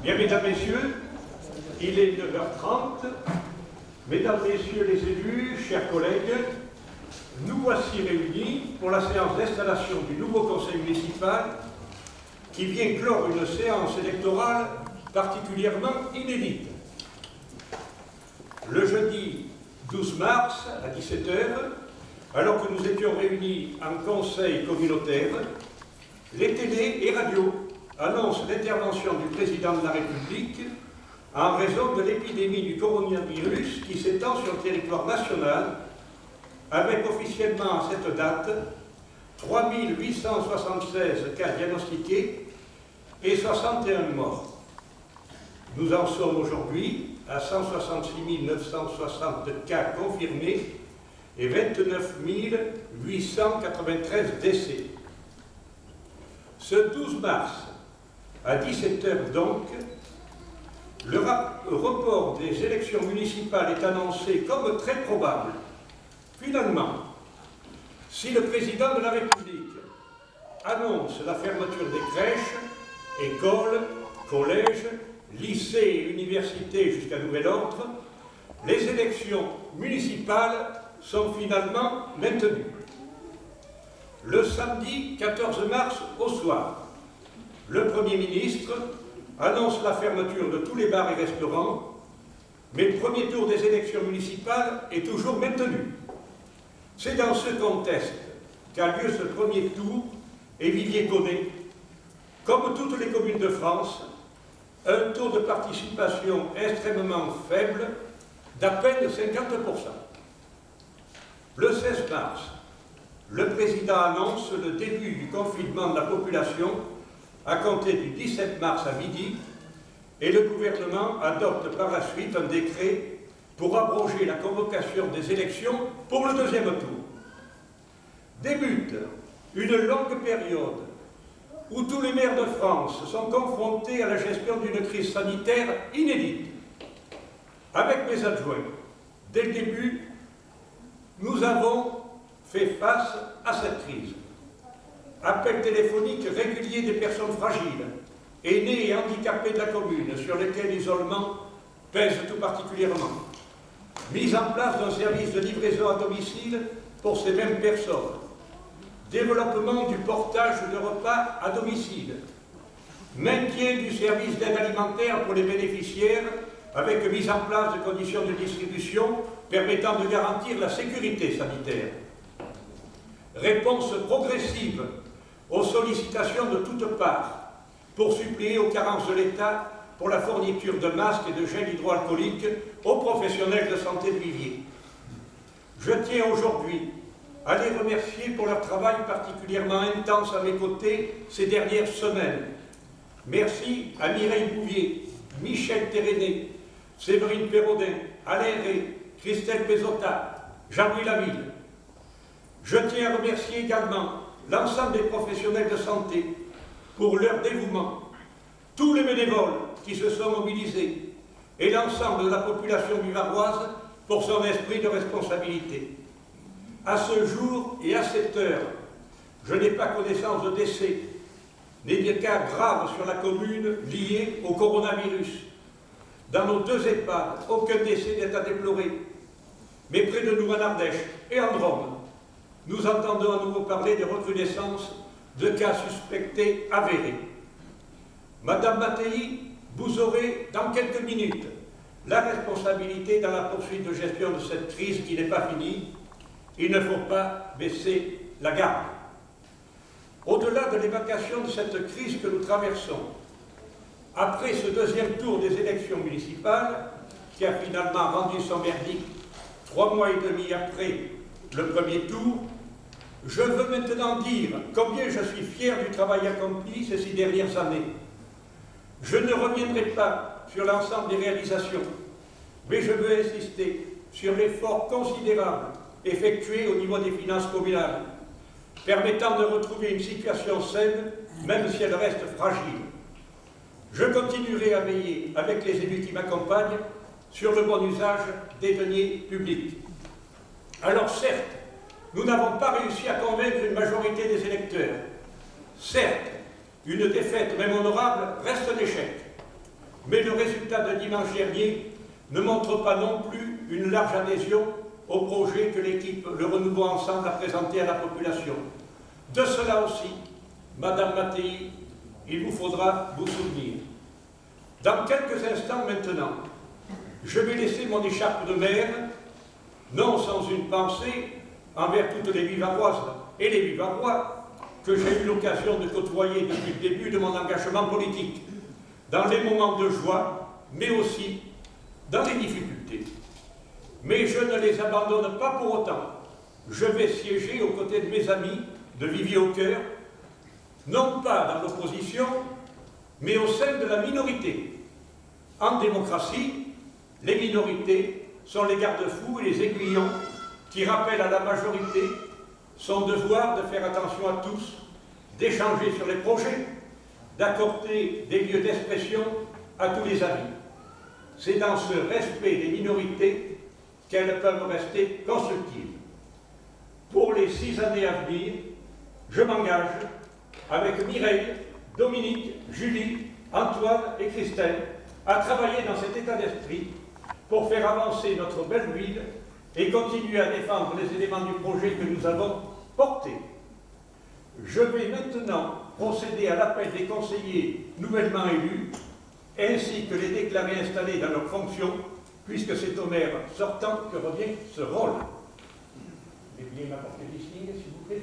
Bien, mesdames, messieurs, il est 9h30. Mesdames, messieurs les élus, chers collègues, nous voici réunis pour la séance d'installation du nouveau conseil municipal qui vient clore une séance électorale particulièrement inédite. Le jeudi 12 mars à 17h, alors que nous étions réunis en conseil communautaire, les télés et radios annoncent l'intervention du président de la République en raison de l'épidémie du coronavirus qui s'étend sur le territoire national, avec officiellement à cette date 3876 cas diagnostiqués et 61 morts. Nous en sommes aujourd'hui à 166 960 cas confirmés et 29 893 décès. Ce 12 mars, à 17h donc, le report des élections municipales est annoncé comme très probable. Finalement, si le président de la République annonce la fermeture des crèches, écoles, collèges, lycées et universités jusqu'à nouvel ordre, les élections municipales sont finalement maintenues. Le samedi 14 mars au soir, le Premier ministre annonce la fermeture de tous les bars et restaurants, mais le premier tour des élections municipales est toujours maintenu. C'est dans ce contexte qu'a lieu ce premier tour et Viviers-Connais, comme toutes les communes de France, un taux de participation extrêmement faible d'à peine 50%. Le 16 mars, le président annonce le début du confinement de la population à compter du 17 mars à midi et le gouvernement adopte par la suite un décret pour abroger la convocation des élections pour le deuxième tour. Débute une longue période où tous les maires de France sont confrontés à la gestion d'une crise sanitaire inédite. Avec mes adjoints, dès le début, nous avons fait face à cette crise. Appels téléphoniques réguliers des personnes fragiles, aînés et handicapés de la commune, sur lesquels l'isolement pèse tout particulièrement. Mise en place d'un service de livraison à domicile pour ces mêmes personnes. Développement du portage de repas à domicile. Maintien du service d'aide alimentaire pour les bénéficiaires avec mise en place de conditions de distribution permettant de garantir la sécurité sanitaire. Réponse progressive aux sollicitations de toutes parts pour suppléer aux carences de l'État pour la fourniture de masques et de gel hydroalcoolique aux professionnels de santé de Viviers. Je tiens aujourd'hui à les remercier pour leur travail particulièrement intense à mes côtés ces dernières semaines. Merci à Mireille Bouvier, Michel Téréné, Séverine Perraudin, Alain Rey, Christelle Pézota, Jean-Louis Laville. Je tiens à remercier également l'ensemble des professionnels de santé pour leur dévouement, tous les bénévoles qui se sont mobilisés et l'ensemble de la population bivarroise pour son esprit de responsabilité. À ce jour et à cette heure, je n'ai pas connaissance de décès, ni de cas graves sur la commune liés au coronavirus. Dans nos deux EHPAD, aucun décès n'est à déplorer. Mais près de nous en Ardèche et en Drôme, nous entendons à nouveau parler de recrudescence de cas suspectés avérés. Madame Mattei, vous aurez dans quelques minutes la responsabilité dans la poursuite de gestion de cette crise qui n'est pas finie. Il ne faut pas baisser la garde. Au-delà de l'évacuation de cette crise que nous traversons, après ce deuxième tour des élections municipales, qui a finalement rendu son verdict 3 mois et demi après le premier tour, je veux maintenant dire combien je suis fier du travail accompli ces 6 dernières années. Je ne reviendrai pas sur l'ensemble des réalisations, mais je veux insister sur l'effort considérable effectué au niveau des finances communales, permettant de retrouver une situation saine, même si elle reste fragile. Je continuerai à veiller, avec les élus qui m'accompagnent, sur le bon usage des deniers publics. Alors certes, nous n'avons pas réussi à convaincre une majorité des électeurs. Certes, une défaite, même honorable, reste un échec. Mais le résultat de dimanche dernier ne montre pas non plus une large adhésion au projet que l'équipe Le Renouveau Ensemble a présenté à la population. De cela aussi, Madame Mattei, il vous faudra vous souvenir. Dans quelques instants maintenant, je vais laisser mon écharpe de maire, non sans une pensée envers toutes les Vivaroises et les Vivarois que j'ai eu l'occasion de côtoyer depuis le début de mon engagement politique, dans les moments de joie, mais aussi dans les difficultés. Mais je ne les abandonne pas pour autant. Je vais siéger aux côtés de mes amis de Vivier au cœur, non pas dans l'opposition, mais au sein de la minorité. En démocratie, les minorités sont les garde-fous et les aiguillons qui rappellent à la majorité son devoir de faire attention à tous, d'échanger sur les projets, d'accorder des lieux d'expression à tous les avis. C'est dans ce respect des minorités qu'elles peuvent rester constructives. Pour les 6 années à venir, je m'engage avec Mireille, Dominique, Julie, Antoine et Christelle à travailler dans cet état d'esprit pour faire avancer notre belle ville et continuer à défendre les éléments du projet que nous avons porté. Je vais maintenant procéder à l'appel des conseillers nouvellement élus, ainsi que les déclarés installés dans leurs fonctions, puisque c'est au maire sortant que revient ce rôle. Veuillez m'apporter des signes, s'il vous plaît.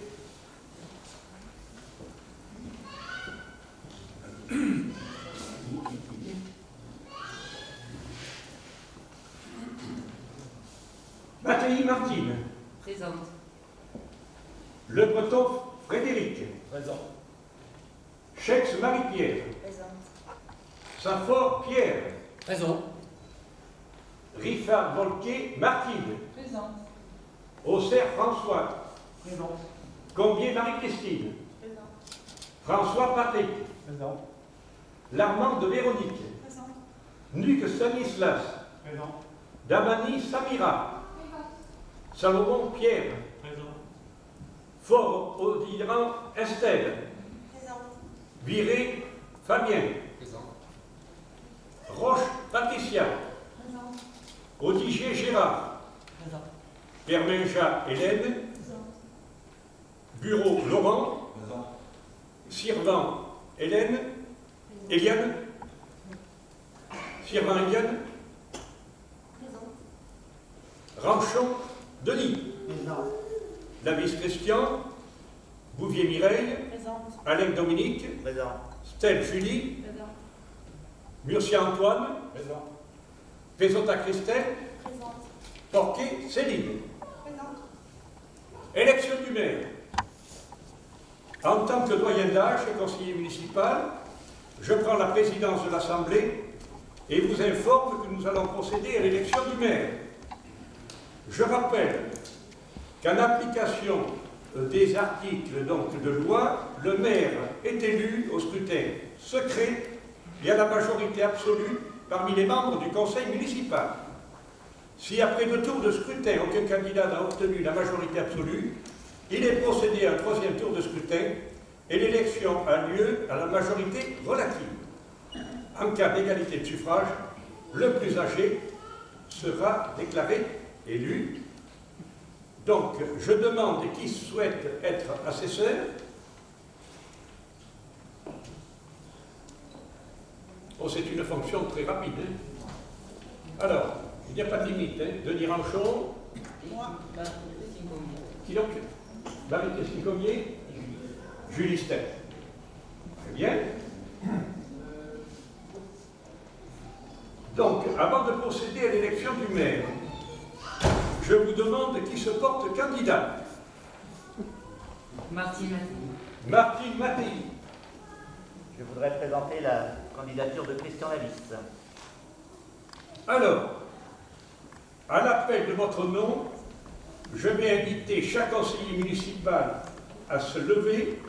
Mattei Martine. Présente. Le Breton Frédéric. Présent. Chex Marie-Pierre. Présente. Saint-Fort Pierre. Présent. Riffard Volquet Martine. Présente. Auxerre François. Présent. Combier Marie-Christine. Présente. François Patrick. Présent. Larmande Véronique. Présente. Nuc Stanislas. Présent. Damani Samira. Salomon Pierre. Présent. Fort Audiran Estelle. Présente. Viré Fabien. Présent. Roche Patricia. Présente. Audigier Gérard. Présent. Permenja Hélène. Présente. Bureau Laurent. Présent. Sirvant Hélène. Eliane. Sirvant Eliane. Présente. Ranchon Denis. Présent. Lavis Christian. Bouvier Mireille. Présente. Alain Dominique. Présent. Stella Julie. Présente. Murcia Antoine. Présent. Pesota Christelle. Présente. Porquet Céline. Présente. Élection du maire. En tant que doyen d'âge et conseiller municipal, je prends la présidence de l'Assemblée et vous informe que nous allons procéder à l'élection du maire. Je rappelle qu'en application des articles donc, de loi, le maire est élu au scrutin secret et à la majorité absolue parmi les membres du conseil municipal. Si après 2 tours de scrutin, aucun candidat n'a obtenu la majorité absolue, il est procédé à un 3e tour de scrutin et l'élection a lieu à la majorité relative. En cas d'égalité de suffrage, le plus âgé sera déclaré élu. Donc, je demande qui souhaite être assesseur. Oh, c'est une fonction très rapide. Hein. Alors, il n'y a pas de limite. Hein. Denis Ranchon. Moi. Qui donc? Marie-Christine Commier. Julie Stett. Très bien. Donc, avant de procéder à l'élection du maire, je vous demande qui se porte candidat. Martine. Martine Mattei. Je voudrais présenter la candidature de Christian Lavis. Alors, à l'appel de votre nom, je vais inviter chaque conseiller municipal à se lever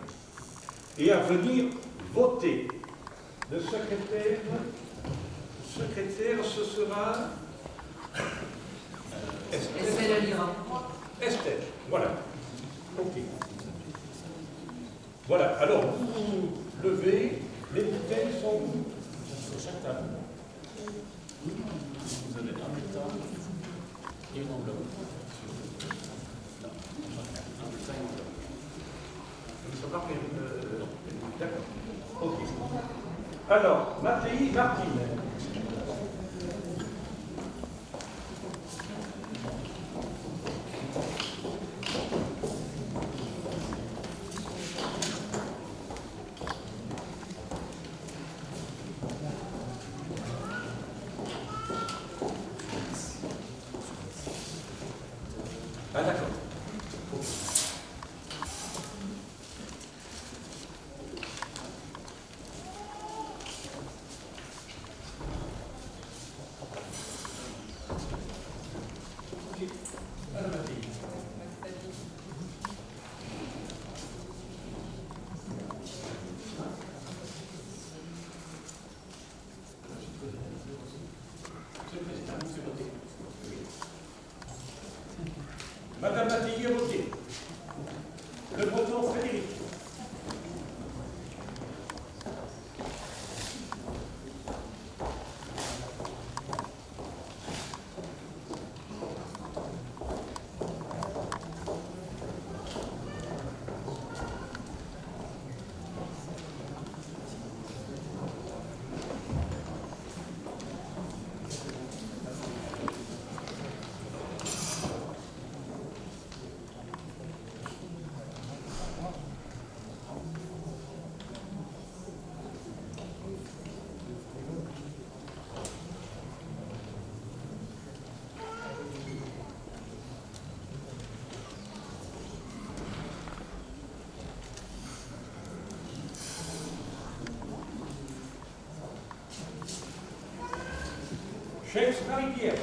et à venir voter. Le secrétaire, ce sera Estelle Lira. Estelle, voilà. Ok. Voilà, alors vous vous levez, les bouteilles sont où? Sur chaque table. Vous avez un bulletin et une enveloppe. Non, un bulletin et une enveloppe. Ils ne sont pas pris. D'accord. Ok. Alors, Mattei Martine. Ah d'accord. Madame Mattei Roger. Le Breton Frédéric. Chef Marie-Pierre.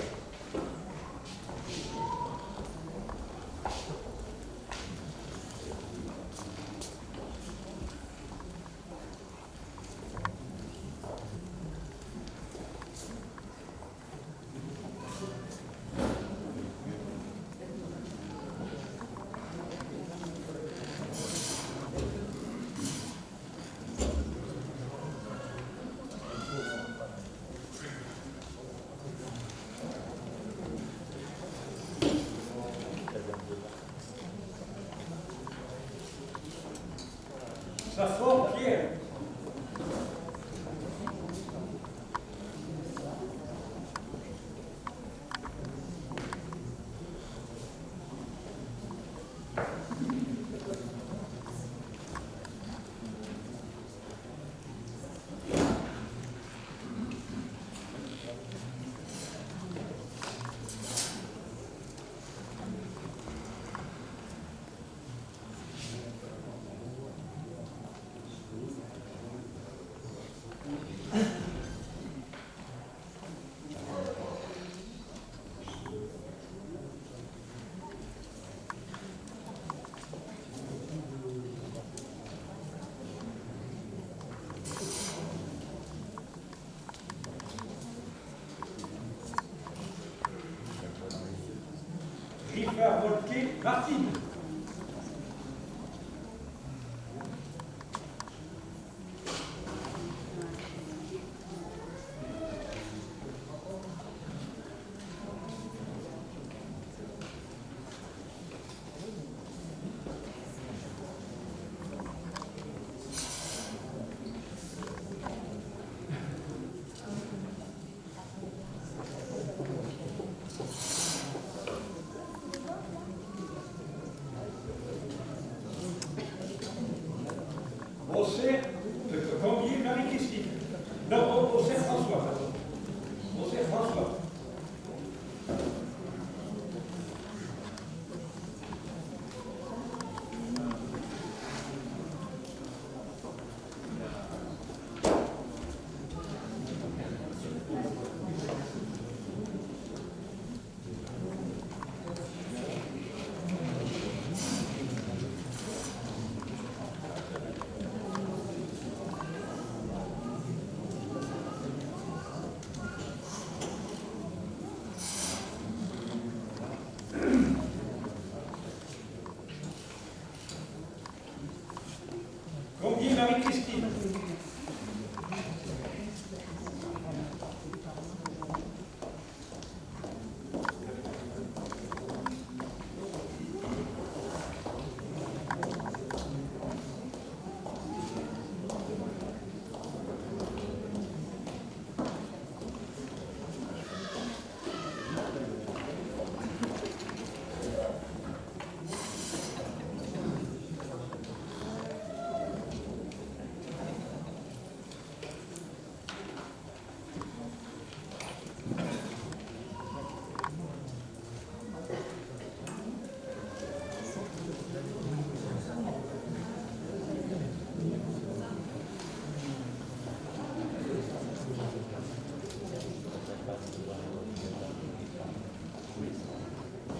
Safford Pierre. Riffard Volquet Martine.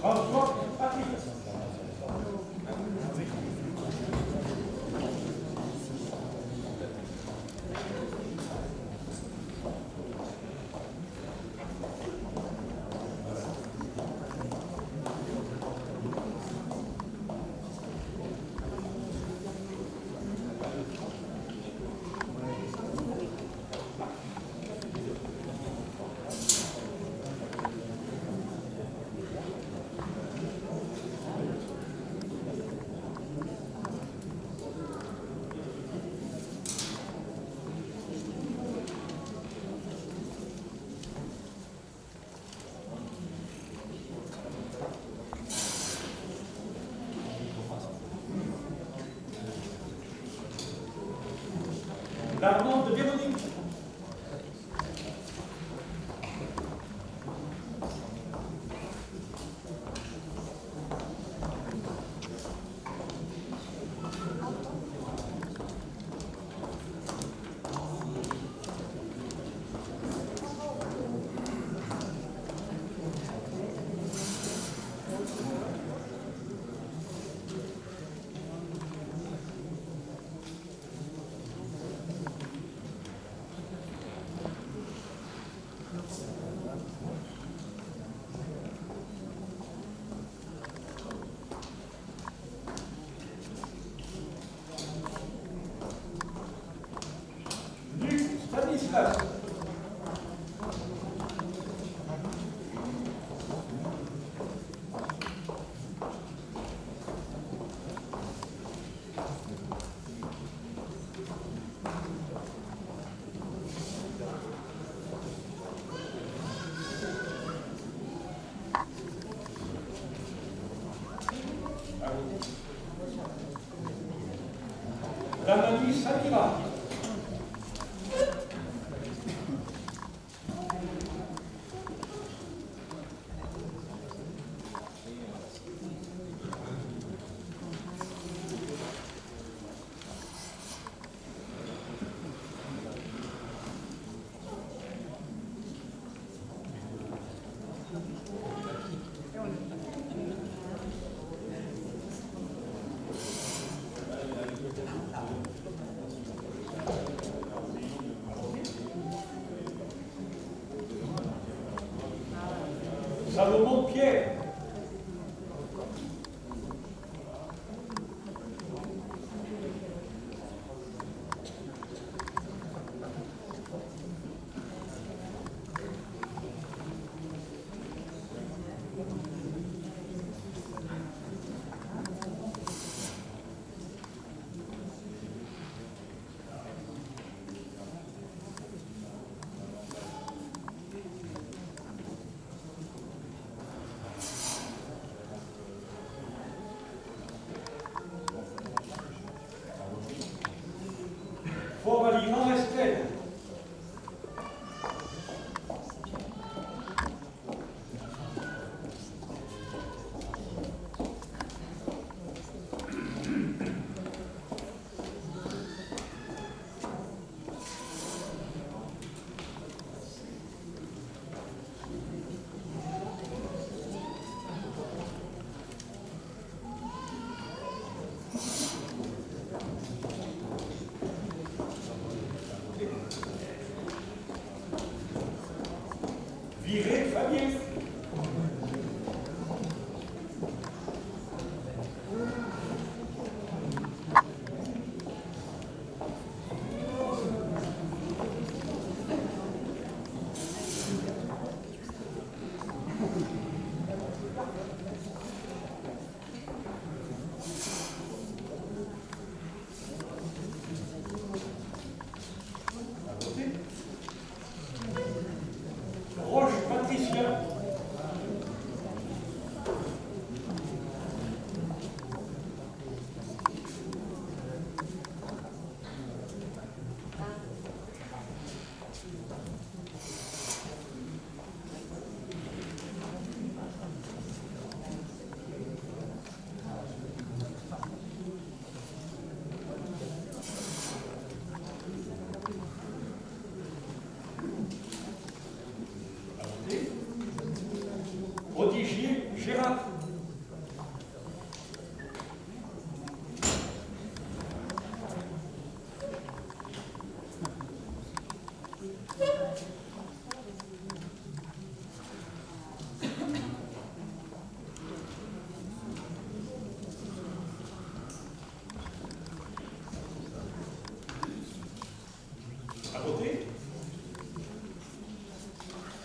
François Patrick. L'armand de Véronique. Stanislas. Daniel Samira. Salomon Pierre. Fort-Valivant Estelle. Viré Fabien. Roche Patricia.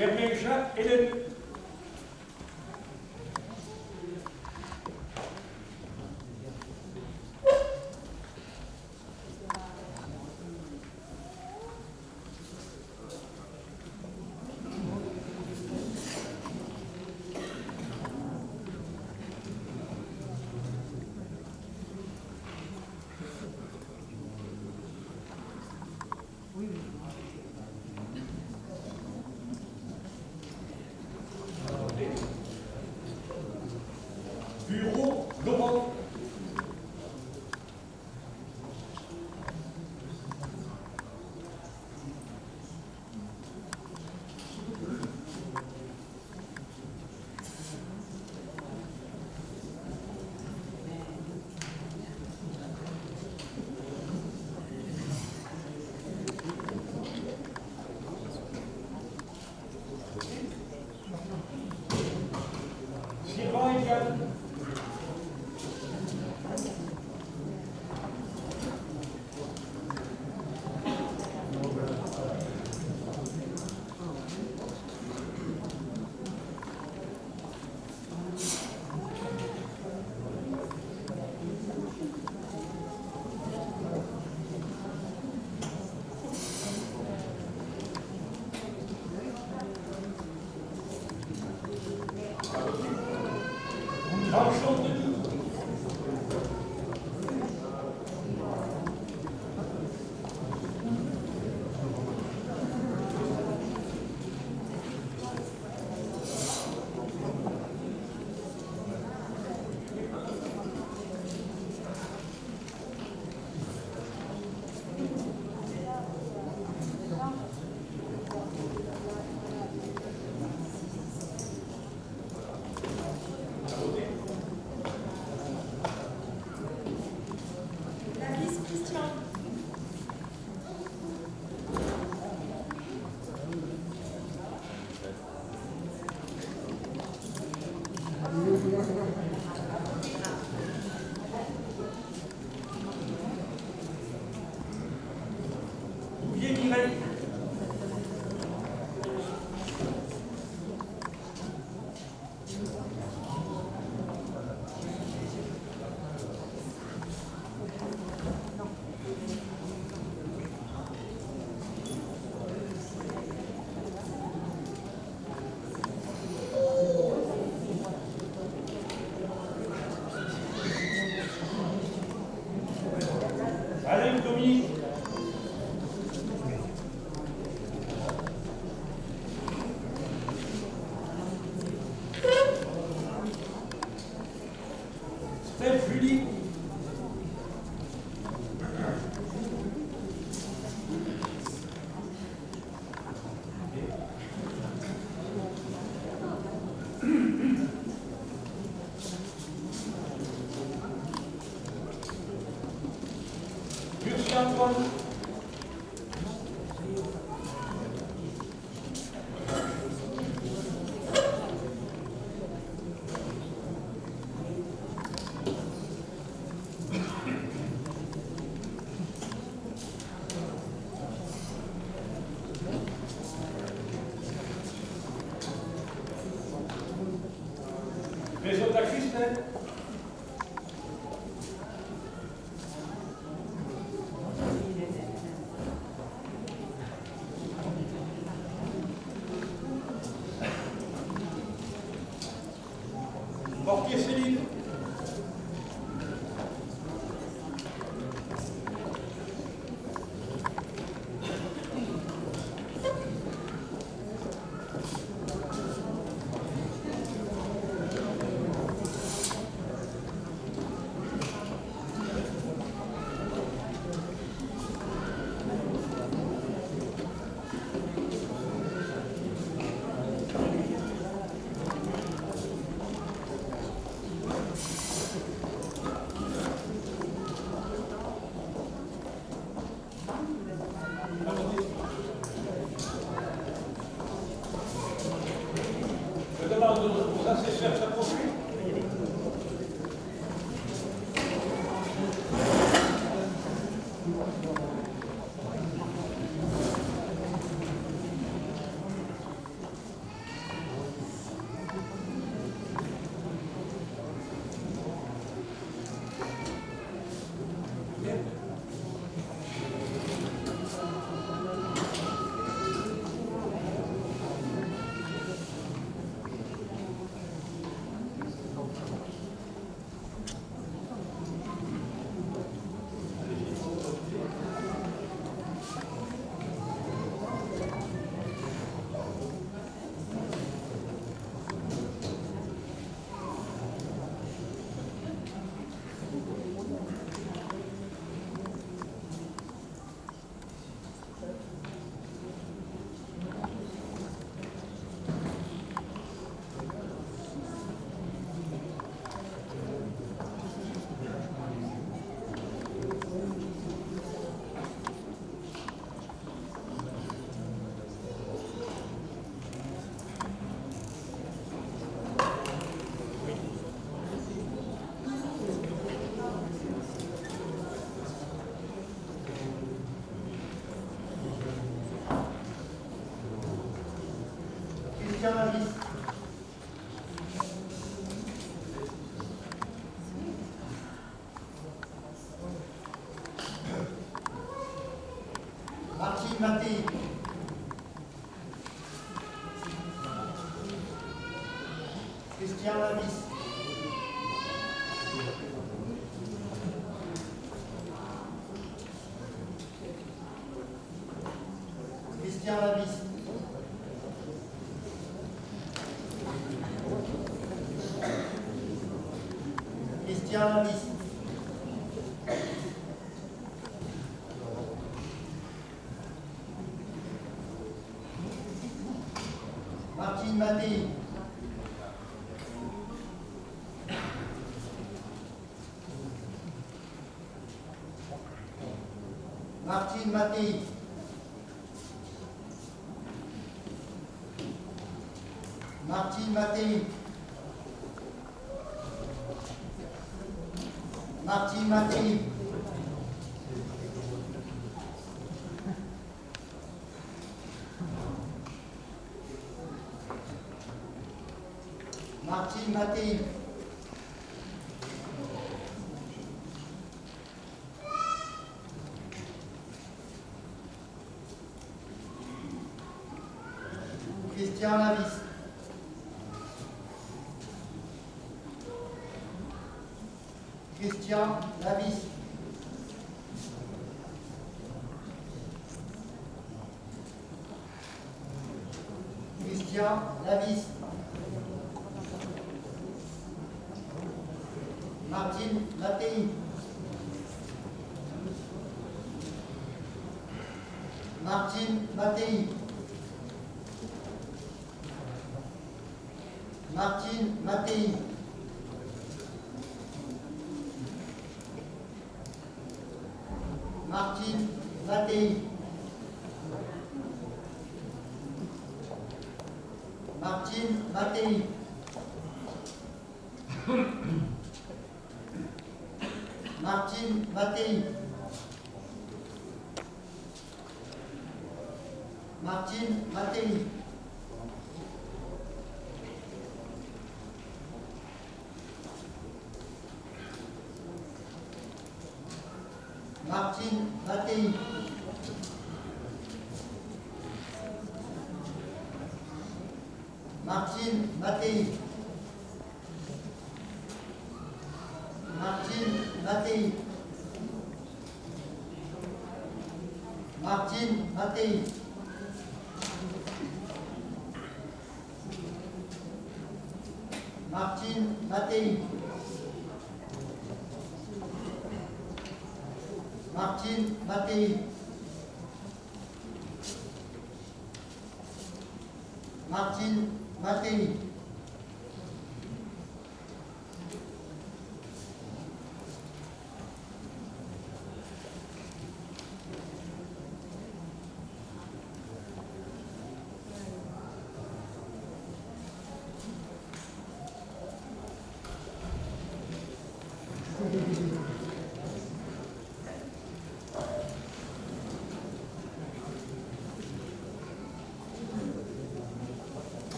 Vermeja Hélène. Bureau Laurent. Sylvain Eliane. Enchanté. Bouvier Mireille. Alain Dominique. Steph Julie. Lucien Antoine. Maison à Christelle. Portier Céline. Je demande aux assesseurs de s'approcher. Christian Lavis. Martine Mattei. Christian Lavis. Christian Lavis. Christian Lavis. Martine Mattei. Martine Mattei. Martine Mattei. Martine Mattei. Martine Mattei. Christian Lavis. Christian Lavis. Christian Lavis. Martine Mattei. Martine Mattei. Martine Mattei. Martine Mattei. Martine Mattei. Martine Mattei. Martine Mattei. Martine Mattei. Martine Mattei. Martine Mattei. Martine Mattei. Martine Mattei. Martine Mattei. Martine Mattei.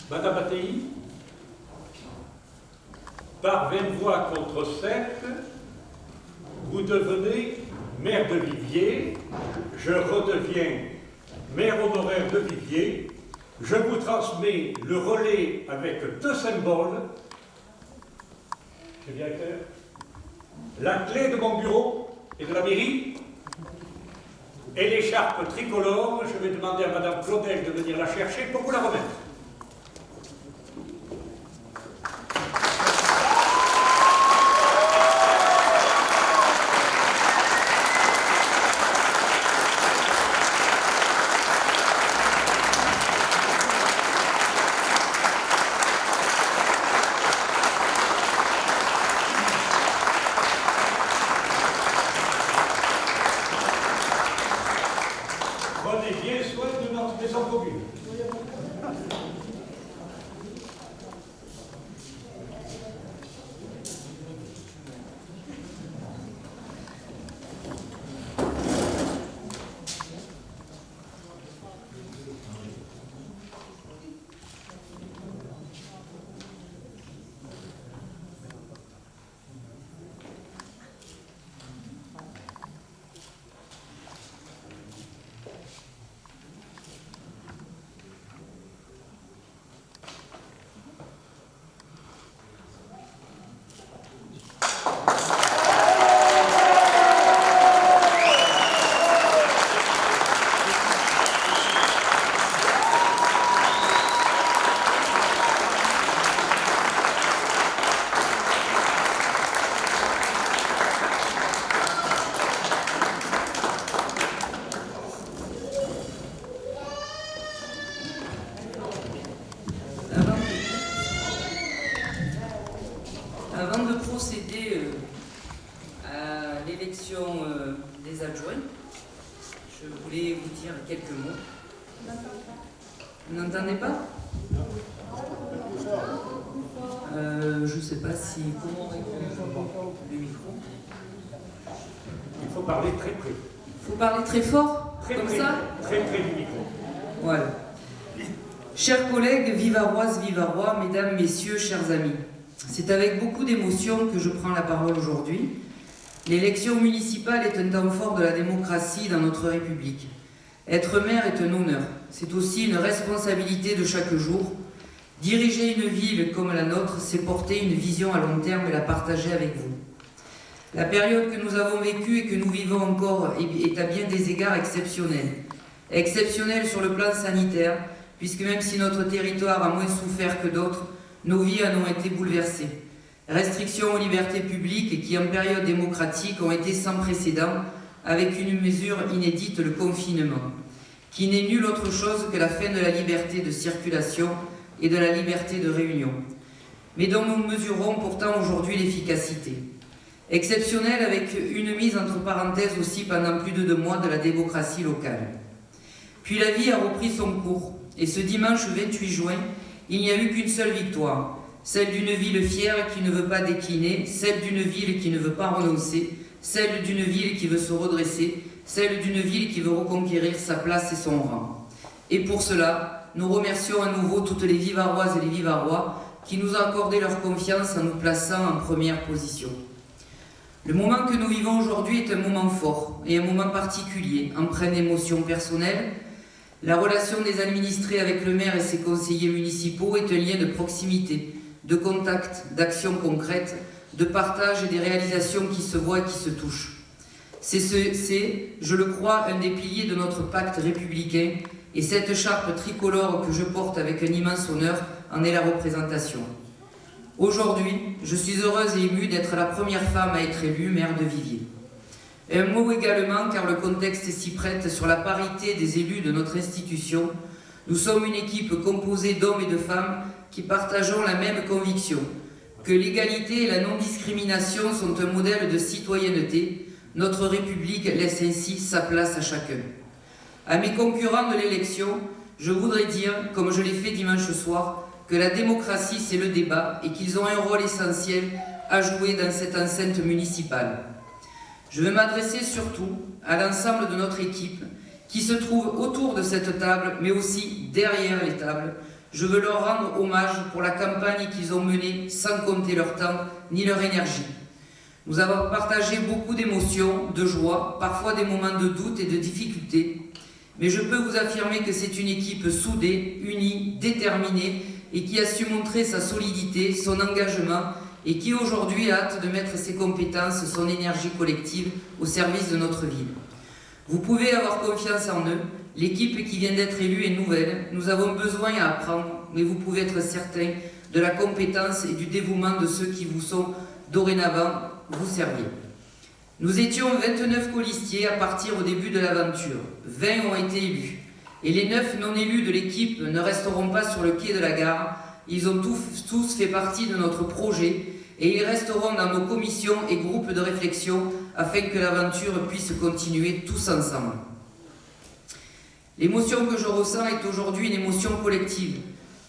Madame Mattei, par 20 voix contre 7, vous devenez maire de Viviers. Je redeviens maire honoraire de Viviers. Je vous transmets le relais avec 2 symboles. C'est bien clair? La clé de mon bureau et de la mairie et l'écharpe tricolore. Je vais demander à Madame Claudel de venir la chercher pour vous la remettre. Prenez bien soin de notre maison commune. Avant de procéder à l'élection des adjoints, je voulais vous dire quelques mots. Vous n'entendez pas? Je ne sais pas si... Comment répondre le micro? Il faut parler très près. Il faut parler très fort, Très comme près, ça? très près du micro. Voilà. Chers collègues, vivaroises, vivarois, mesdames, messieurs, chers amis, c'est avec beaucoup d'émotion que je prends la parole aujourd'hui. L'élection municipale est un temps fort de la démocratie dans notre République. Être maire est un honneur. C'est aussi une responsabilité de chaque jour. Diriger une ville comme la nôtre, c'est porter une vision à long terme et la partager avec vous. La période que nous avons vécue et que nous vivons encore est à bien des égards exceptionnelle. Exceptionnelle sur le plan sanitaire, puisque même si notre territoire a moins souffert que d'autres, nos vies en ont été bouleversées. Restrictions aux libertés publiques qui, en période démocratique, ont été sans précédent, avec une mesure inédite, le confinement, qui n'est nulle autre chose que la fin de la liberté de circulation et de la liberté de réunion, mais dont nous mesurons pourtant aujourd'hui l'efficacité. Exceptionnelle avec une mise entre parenthèses aussi pendant plus de 2 mois de la démocratie locale. Puis la vie a repris son cours, et ce dimanche 28 juin, il n'y a eu qu'une seule victoire, celle d'une ville fière qui ne veut pas décliner, celle d'une ville qui ne veut pas renoncer, celle d'une ville qui veut se redresser, celle d'une ville qui veut reconquérir sa place et son rang. Et pour cela, nous remercions à nouveau toutes les Vivaroises et les Vivarois qui nous ont accordé leur confiance en nous plaçant en première position. Le moment que nous vivons aujourd'hui est un moment fort et un moment particulier, empreint d'émotions personnelles. La relation des administrés avec le maire et ses conseillers municipaux est un lien de proximité, de contact, d'action concrète, de partage et des réalisations qui se voient et qui se touchent. C'est, je le crois, un des piliers de notre pacte républicain, et cette charpe tricolore que je porte avec un immense honneur en est la représentation. Aujourd'hui, je suis heureuse et émue d'être la première femme à être élue maire de Viviers. Un mot également, car le contexte s'y prête, sur la parité des élus de notre institution. Nous sommes une équipe composée d'hommes et de femmes qui partageons la même conviction, que l'égalité et la non-discrimination sont un modèle de citoyenneté. Notre République laisse ainsi sa place à chacun. À mes concurrents de l'élection, je voudrais dire, comme je l'ai fait dimanche soir, que la démocratie c'est le débat et qu'ils ont un rôle essentiel à jouer dans cette enceinte municipale. Je veux m'adresser surtout à l'ensemble de notre équipe qui se trouve autour de cette table, mais aussi derrière les tables, Je veux leur rendre hommage pour la campagne qu'ils ont menée sans compter leur temps ni leur énergie. Nous avons partagé beaucoup d'émotions, de joie, parfois des moments de doute et de difficulté. Mais je peux vous affirmer que c'est une équipe soudée, unie, déterminée et qui a su montrer sa solidité, son engagement et qui aujourd'hui a hâte de mettre ses compétences, son énergie collective au service de notre ville. Vous pouvez avoir confiance en eux. L'équipe qui vient d'être élue est nouvelle. Nous avons besoin à apprendre, mais vous pouvez être certain de la compétence et du dévouement de ceux qui vous sont dorénavant vous servir. Nous étions 29 colistiers à partir au début de l'aventure. 20 ont été élus. Et les 9 non élus de l'équipe ne resteront pas sur le quai de la gare. Ils ont tous fait partie de notre projet et ils resteront dans nos commissions et groupes de réflexion afin que l'aventure puisse continuer tous ensemble. L'émotion que je ressens est aujourd'hui une émotion collective.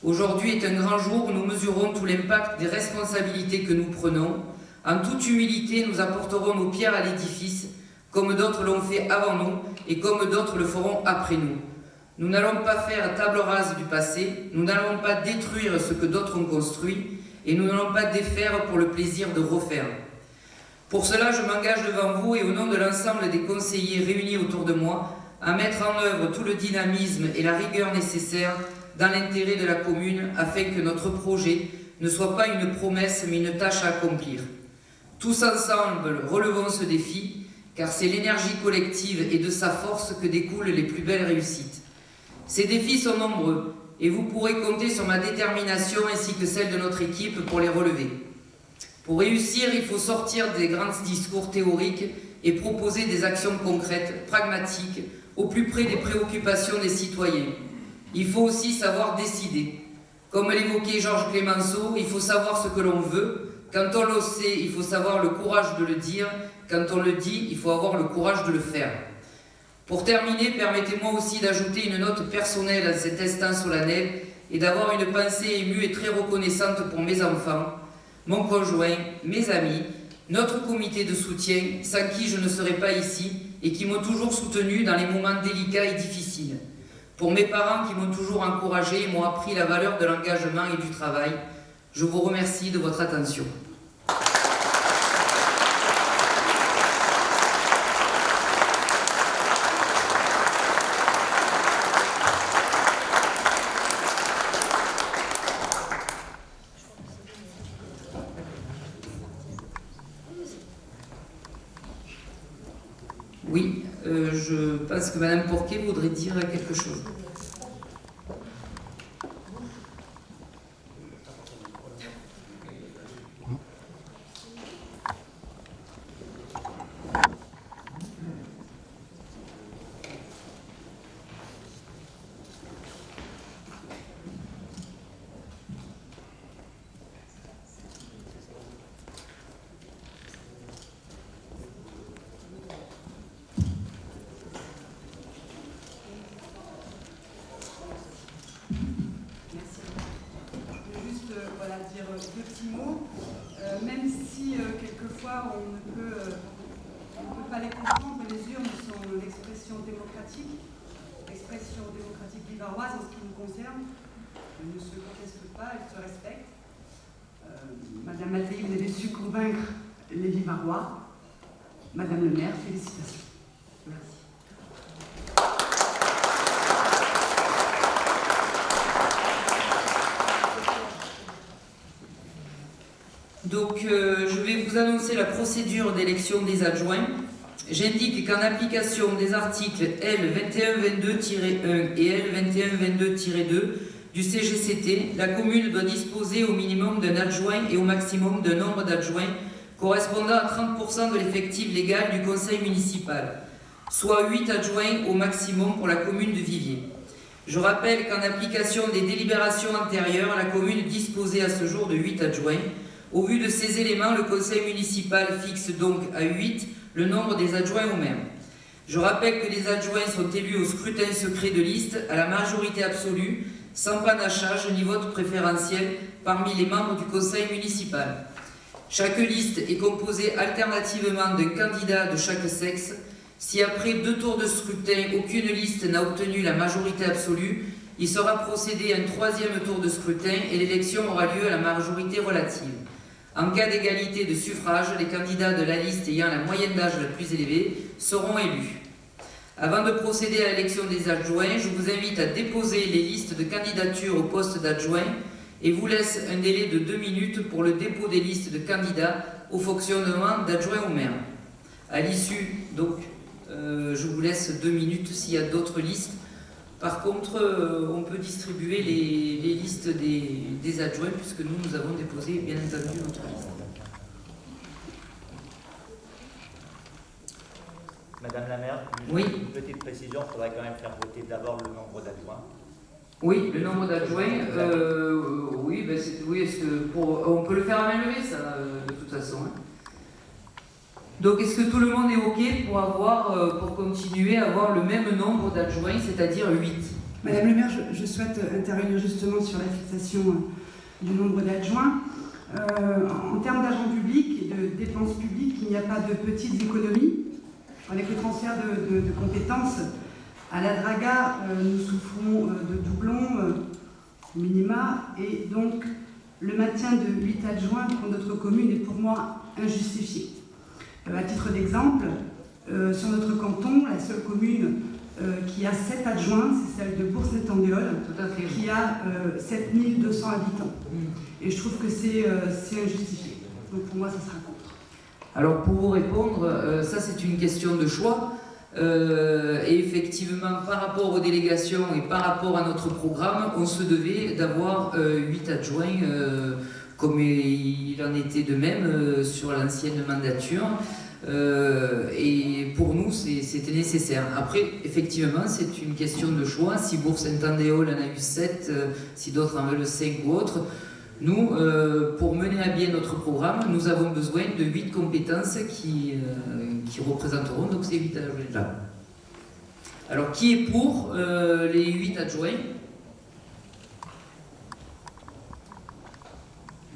Aujourd'hui est un grand jour où nous mesurons tout l'impact des responsabilités que nous prenons. En toute humilité, nous apporterons nos pierres à l'édifice, comme d'autres l'ont fait avant nous et comme d'autres le feront après nous. Nous n'allons pas faire table rase du passé, nous n'allons pas détruire ce que d'autres ont construit et nous n'allons pas défaire pour le plaisir de refaire. Pour cela, je m'engage devant vous et au nom de l'ensemble des conseillers réunis autour de moi à mettre en œuvre tout le dynamisme et la rigueur nécessaires dans l'intérêt de la commune afin que notre projet ne soit pas une promesse mais une tâche à accomplir. Tous ensemble, relevons ce défi, car c'est l'énergie collective et de sa force que découlent les plus belles réussites. Ces défis sont nombreux, et vous pourrez compter sur ma détermination ainsi que celle de notre équipe pour les relever. Pour réussir, il faut sortir des grands discours théoriques et proposer des actions concrètes, pragmatiques, au plus près des préoccupations des citoyens. Il faut aussi savoir décider. Comme l'évoquait Georges Clemenceau, il faut savoir ce que l'on veut. Quand on le sait, il faut savoir le courage de le dire. Quand on le dit, il faut avoir le courage de le faire. Pour terminer, permettez-moi aussi d'ajouter une note personnelle à cet instant solennel et d'avoir une pensée émue et très reconnaissante pour mes enfants, mon conjoint, mes amis, notre comité de soutien, sans qui je ne serais pas ici et qui m'ont toujours soutenu dans les moments délicats et difficiles. Pour mes parents qui m'ont toujours encouragé et m'ont appris la valeur de l'engagement et du travail, je vous remercie de votre attention. Oui, je pense que Madame Porquet voudrait dire quelque chose. Deux petits mots, même si quelquefois on ne peut pas les comprendre, les urnes sont l'expression démocratique vivaroise en ce qui nous concerne. Elles ne se contestent pas, elles se respectent. Madame Mattei, vous avez su convaincre les Vivarois. Madame le maire, félicitations. Merci. Donc, je vais vous annoncer la procédure d'élection des adjoints. J'indique qu'en application des articles L2122-1 et L2122-2 du CGCT, la commune doit disposer au minimum d'un adjoint et au maximum d'un nombre d'adjoints correspondant à 30% de l'effectif légal du conseil municipal, soit 8 adjoints au maximum pour la commune de Viviers. Je rappelle qu'en application des délibérations antérieures, la commune disposait à ce jour de 8 adjoints. Au vu de ces éléments, le conseil municipal fixe donc à 8 le nombre des adjoints au maire. Je rappelle que les adjoints sont élus au scrutin secret de liste à la majorité absolue, sans panachage ni vote préférentiel parmi les membres du conseil municipal. Chaque liste est composée alternativement d'un candidat de chaque sexe. Si après 2 tours de scrutin, aucune liste n'a obtenu la majorité absolue, Il sera procédé à un troisième tour de scrutin et l'élection aura lieu à la majorité relative. En cas d'égalité de suffrage, les candidats de la liste ayant la moyenne d'âge la plus élevée seront élus. Avant de procéder à l'élection des adjoints, je vous invite à déposer les listes de candidatures au poste d'adjoint et vous laisse un délai de 2 minutes pour le dépôt des listes de candidats au fonctionnement d'adjoint au maire. À l'issue, donc, je vous laisse 2 minutes s'il y a d'autres listes. Par contre, on peut distribuer les listes des adjoints puisque nous avons déposé bien entendu notre liste. Madame la maire, Oui. Une petite précision, il faudrait quand même faire voter d'abord le nombre d'adjoints. Oui, le nombre d'adjoints, oui, ben oui, on peut le faire à main levée, ça, de toute façon. Hein. Donc, est-ce que tout le monde est OK pour continuer à avoir le même nombre d'adjoints, c'est-à-dire 8? Madame le maire, je souhaite intervenir justement sur la fixation du nombre d'adjoints. En termes d'argent public et de dépenses publiques, il n'y a pas de petites économies. Avec le transfert de compétences à la Draga, nous souffrons de doublons minima et donc le maintien de 8 adjoints pour notre commune est pour moi injustifié. À titre d'exemple, sur notre canton, la seule commune qui a 7 adjoints, c'est celle de Bourg-Saint-Andéol, qui a 7200 habitants. Et je trouve que c'est injustifié. Donc pour moi, ça sera contre. Alors pour vous répondre, ça c'est une question de choix. Et effectivement, par rapport aux délégations et par rapport à notre programme, on se devait d'avoir 8 adjoints, comme il en était de même sur l'ancienne mandature. Et pour nous, c'était nécessaire. Après, effectivement, c'est une question de choix. Si Bourg-Saint-Andéol en a eu 7, si d'autres en veulent 5 ou autres, nous, pour mener à bien notre programme, nous avons besoin de 8 compétences qui représenteront donc ces 8 adjoints-là. Alors, qui est pour les 8 adjoints?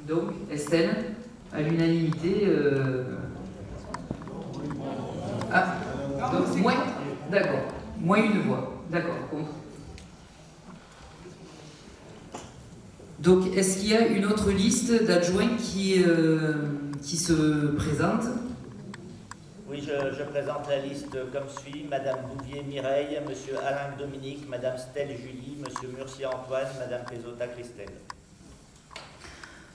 Donc, Estelle, à l'unanimité. Ah, donc moins, d'accord, moins une voix, d'accord, contre. Donc, est-ce qu'il y a une autre liste d'adjoints qui se présente? Oui, je présente la liste comme suit. Madame Bouvier Mireille, Monsieur Alain Dominique, Madame Stelle Julie, Monsieur Murcia Antoine, Madame Pesota Christelle.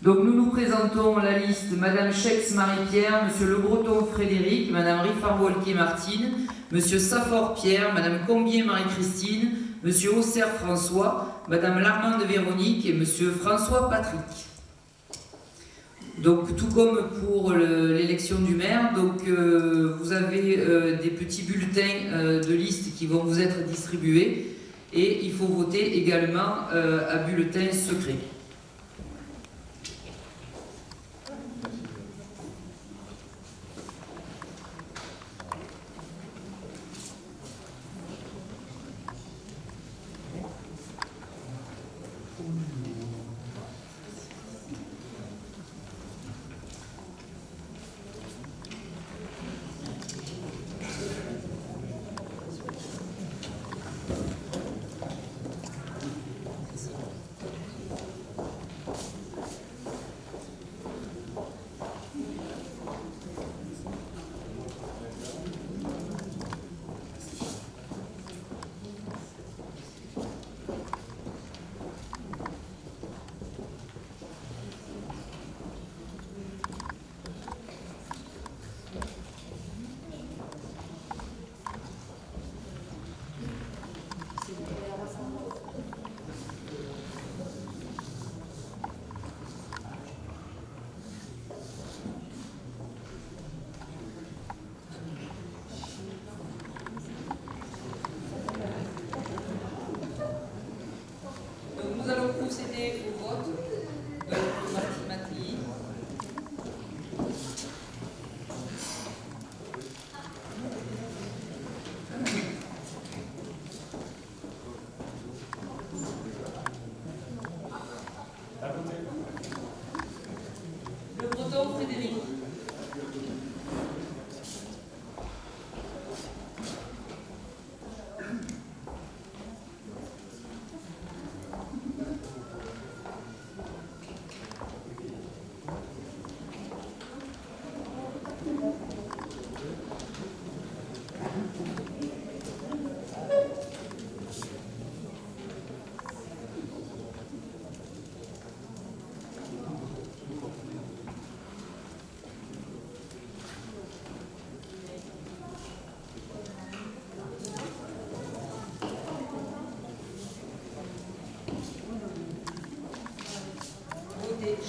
Donc nous présentons la liste Madame Chex Marie-Pierre, Monsieur Le Breton Frédéric, Madame Riffard-Wolquet Martine, Monsieur Saffort Pierre, Madame Combier Marie-Christine, Monsieur Auxerre François, Madame Larmande Véronique et Monsieur François Patrick. Donc tout comme pour l'élection du maire, donc vous avez des petits bulletins de liste qui vont vous être distribués et il faut voter également à bulletin secret.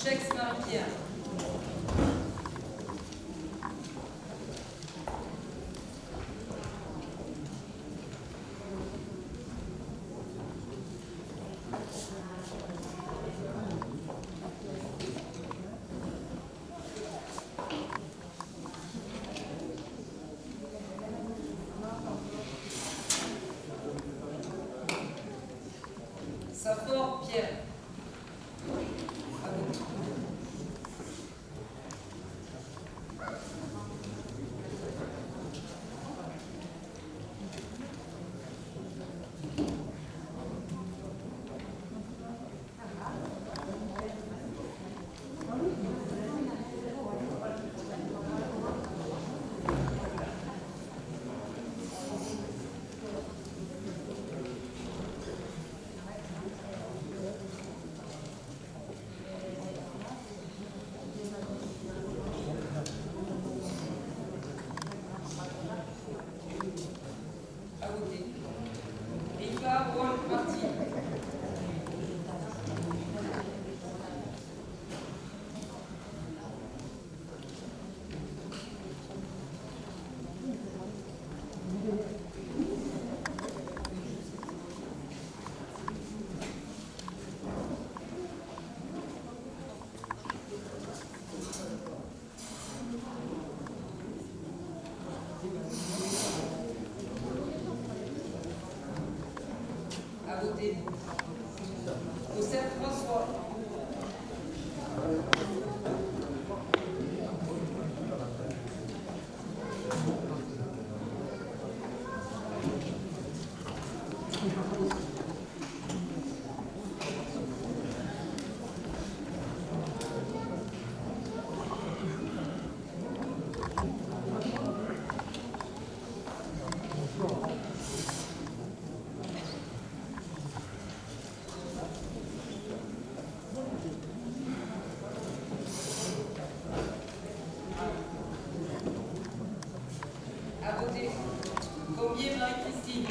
Chex Marie-Pierre. Saffort Pierre. À vous. À voter. Rifa Rouen Martin. À voter. Joseph François. À voter. Combier Marie-Christine.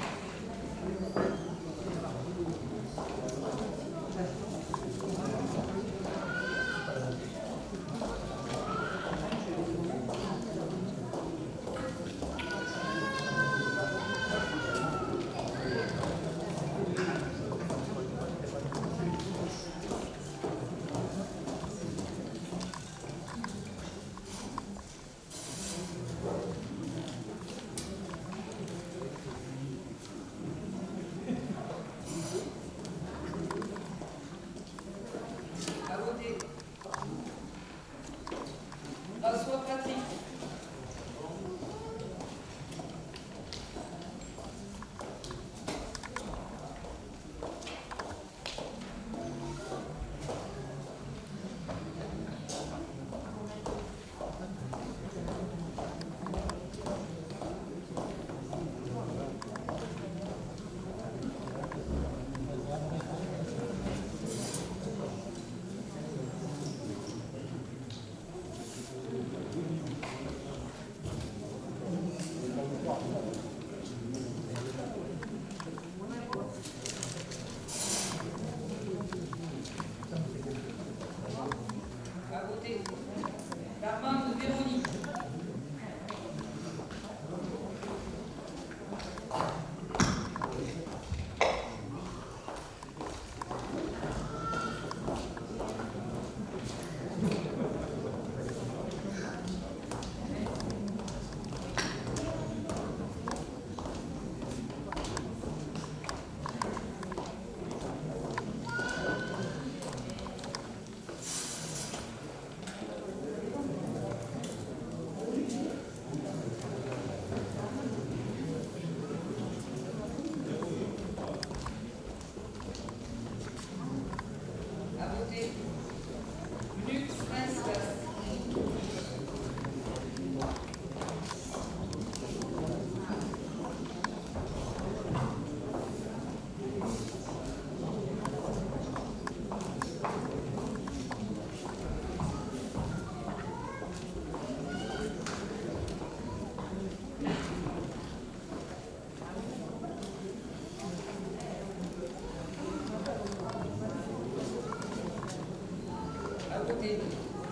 voter.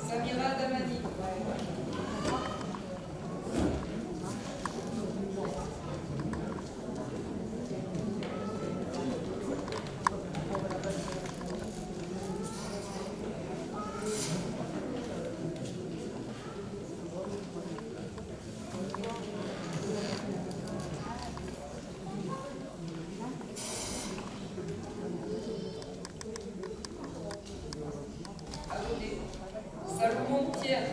Samira Damani. Salomon Pierre.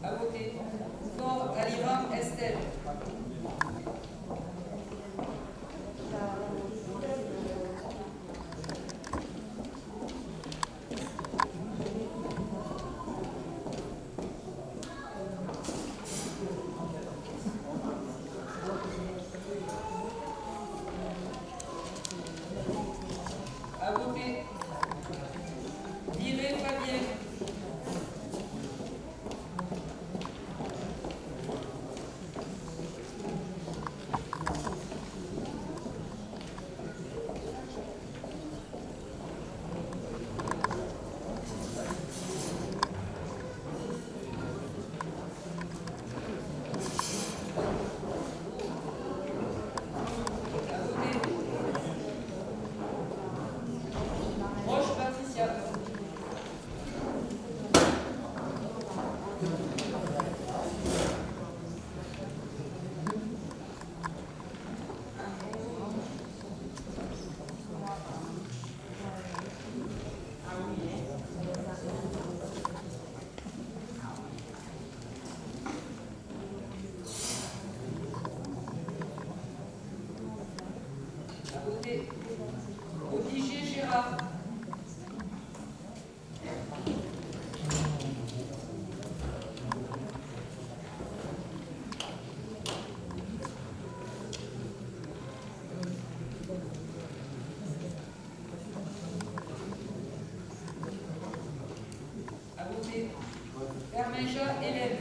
À voter. Fort Aliram Estelle. À voter. Viré Fabien. Roche Patricia. À voter. Odiger Gérard. À voter. Herméja Hélène.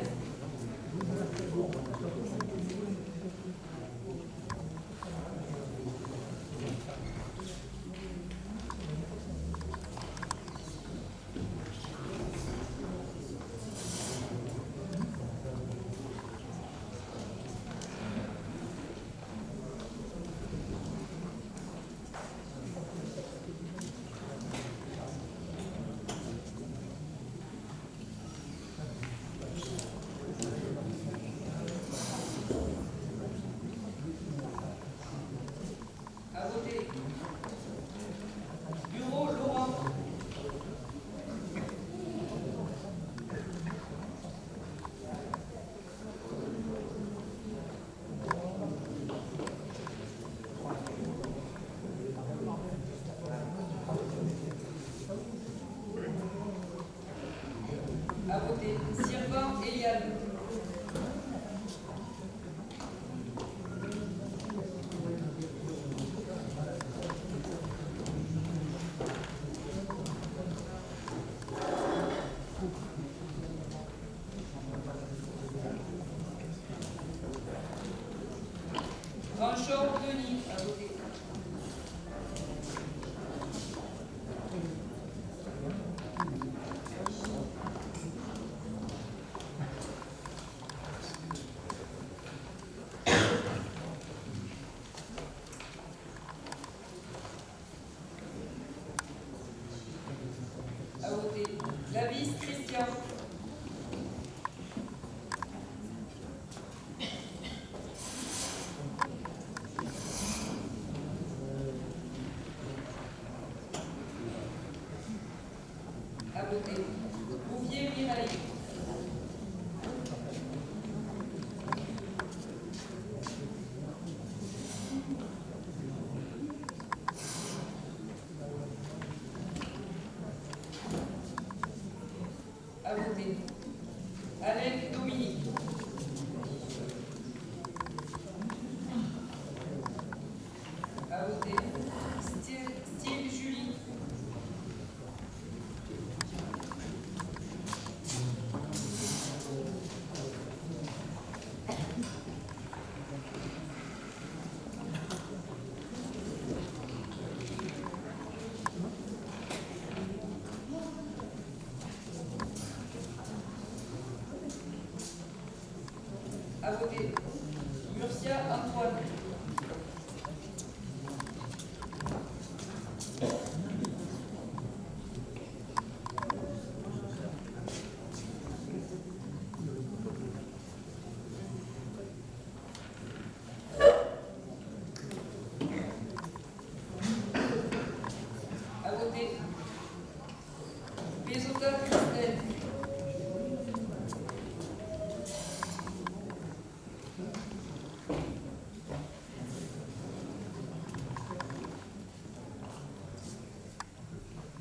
À voter. Bureau Laurent. À voter. Sylvain Eliane. Ranchon Denis. À voter. À voter. Lavis Christian.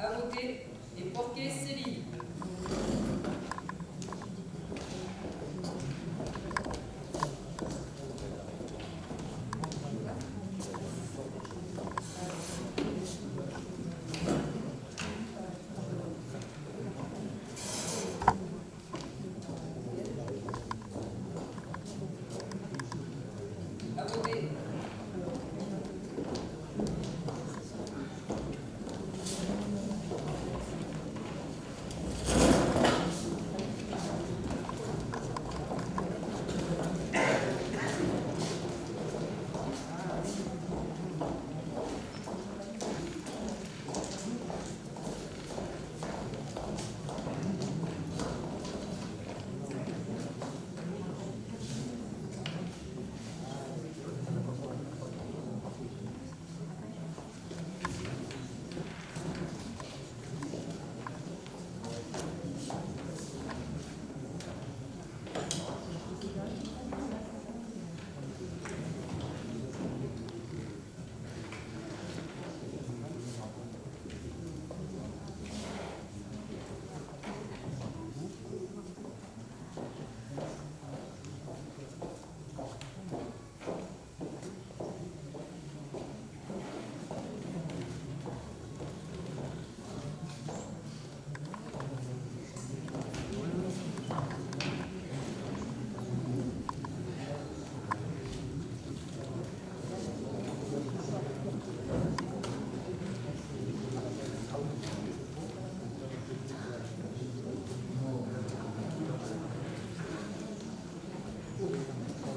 À voter et Porquet Céline. À voter.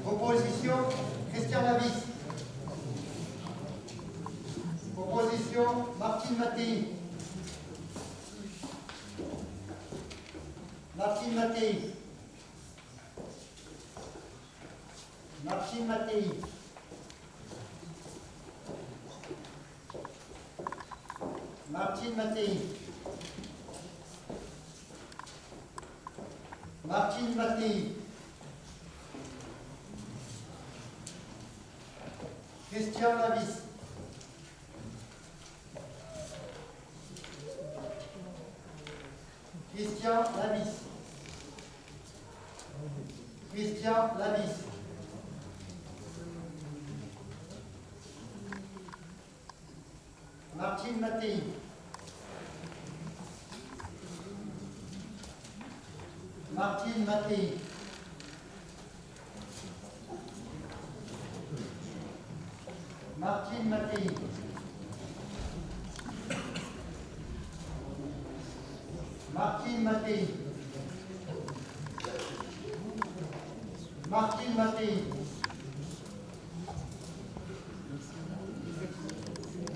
Opposition, Christian Lavis. Opposition, Martine Mattei. Martine Mattei. Martine Mattei. Martine Mattei. Martine Mattei. Christian Lavis. Christian Lavis. Christian Lavis. Martine Mattei. Martine Mattei. Martine Mattei. Martine Mattei. Martine Mattei.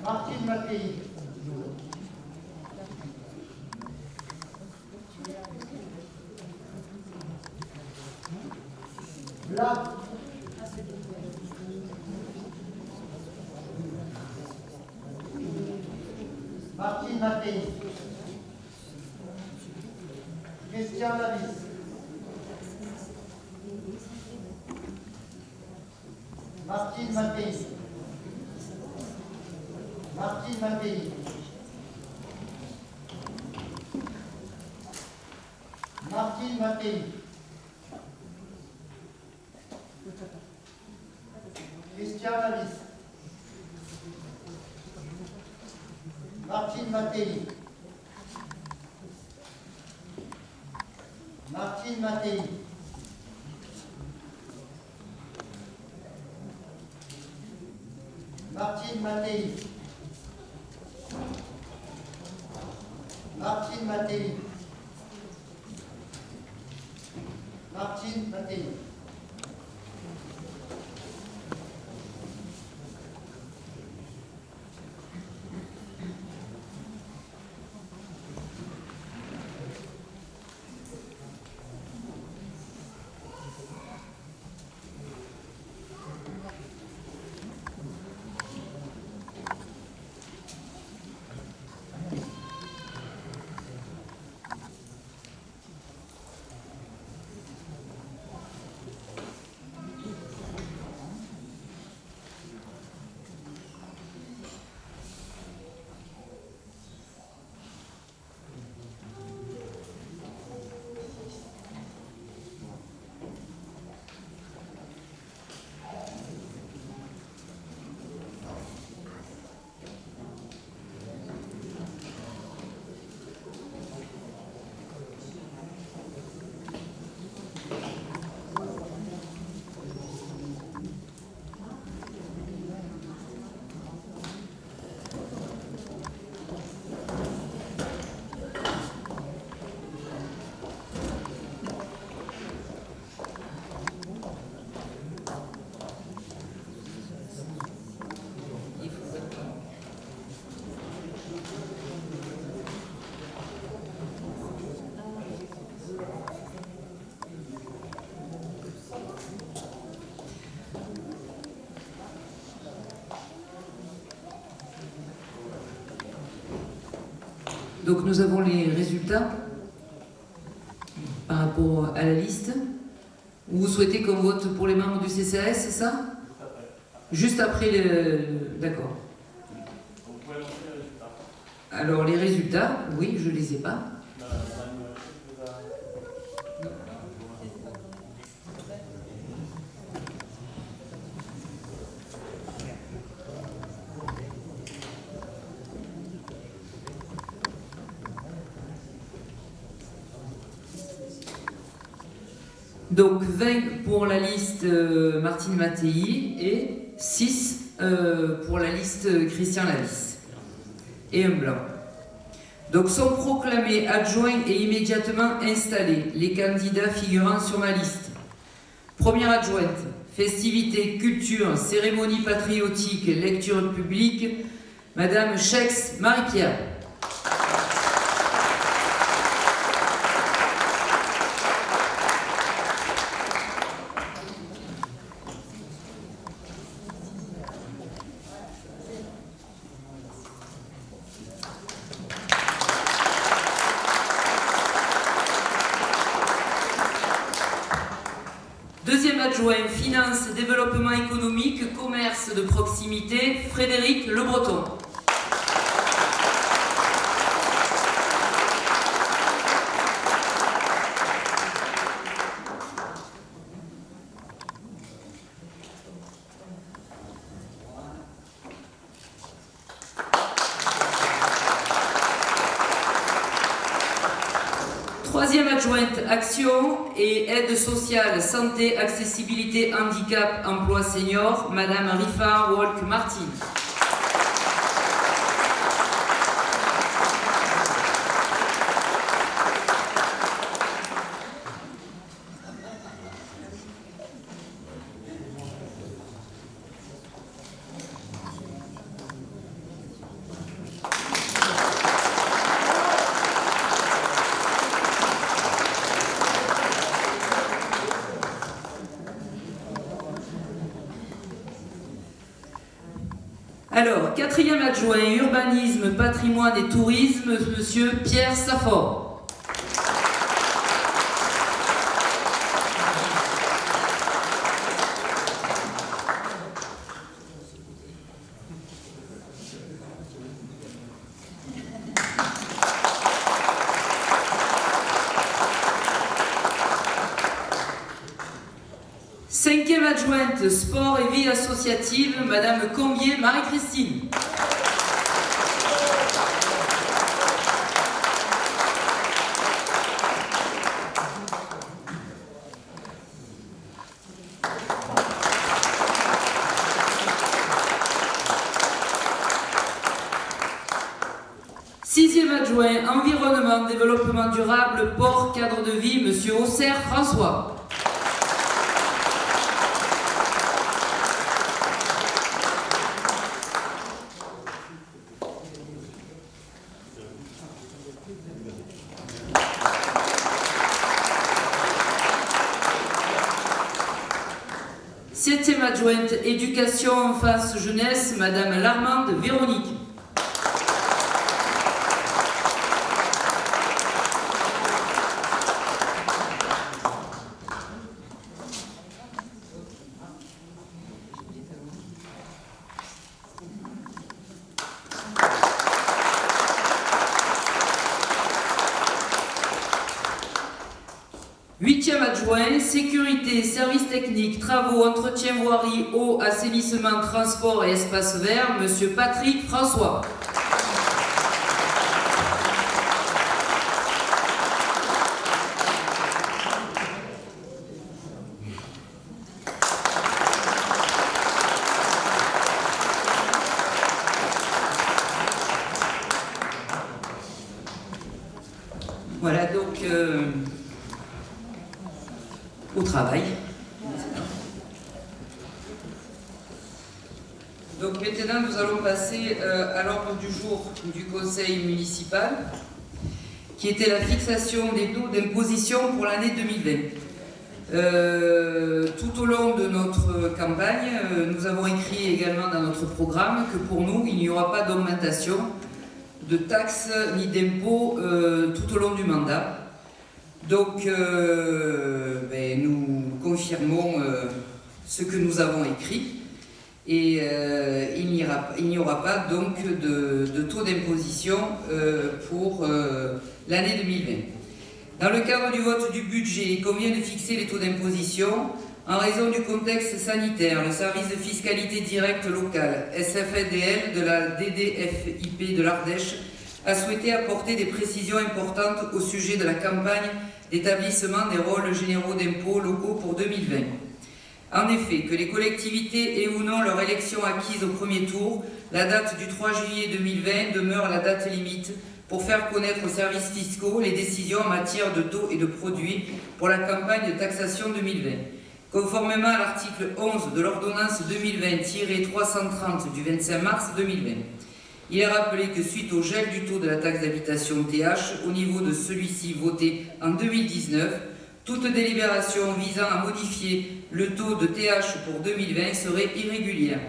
Martine Mattei. Blanc. Martine Mattei. Christian Lavis. Martine Mattei. Martine Mattei. Martine Mattei. Christian Lavis. Martine Mattei. Martine Mattei. Martine Mattei. Martine Mattei. Martine Mattei. Donc nous avons les résultats par rapport à la liste. Vous souhaitez qu'on vote pour les membres du CCAS, c'est ça? Juste après le... D'accord. Vous pouvez montrer les résultats. Alors les résultats, oui, je les ai pas. Donc 20 pour la liste Martine Mattei et 6 pour la liste Christian Lavis. Et un blanc. Donc sont proclamés adjoints et immédiatement installés les candidats figurant sur ma liste. Première adjointe, festivités, culture, cérémonie patriotique, lecture publique, Madame Chex Marie-Pierre. Deuxième adjoint, finance, développement économique, commerce de proximité, Frédéric Le Breton. Troisième adjointe, action et aide sociale, santé, accessibilité, handicap, emploi senior, Madame Rifa Walk-Martin. Alors, quatrième adjoint, urbanisme, patrimoine et tourisme, Monsieur Pierre Saffort. Cinquième adjointe, sport et vie associative, Madame Combier Marie-Christine. Sixième adjoint, environnement, développement durable, port, cadre de vie, Monsieur Auxerre François. Septième adjointe, éducation, enfance, jeunesse, Madame Larmande Véronique. Huitième adjoint, sécurité, services techniques, travaux, entretien voirie, eau, assainissement, transport et espace vert, Monsieur Patrick François. Voilà donc au travail. Donc maintenant nous allons passer à l'ordre du jour du conseil municipal qui était la fixation des taux d'imposition pour l'année 2020. Tout au long de notre campagne, nous avons écrit également dans notre programme que pour nous il n'y aura pas d'augmentation de taxes ni d'impôts tout au long du mandat. Donc, nous confirmons ce que nous avons écrit et il n'y aura pas donc de taux d'imposition pour l'année 2020. Dans le cadre du vote du budget, il convient de fixer les taux d'imposition. En raison du contexte sanitaire, le service de fiscalité directe locale, SFDL de la DDFIP de l'Ardèche, a souhaité apporter des précisions importantes au sujet de la campagne d'établissement des rôles généraux d'impôts locaux pour 2020. En effet, que les collectivités aient ou non leur élection acquise au premier tour, la date du 3 juillet 2020 demeure la date limite pour faire connaître aux services fiscaux les décisions en matière de taux et de produits pour la campagne de taxation 2020. Conformément à l'article 11 de l'ordonnance 2020-330 du 25 mars 2020. Il est rappelé que suite au gel du taux de la taxe d'habitation TH au niveau de celui-ci voté en 2019, toute délibération visant à modifier le taux de TH pour 2020 serait irrégulière.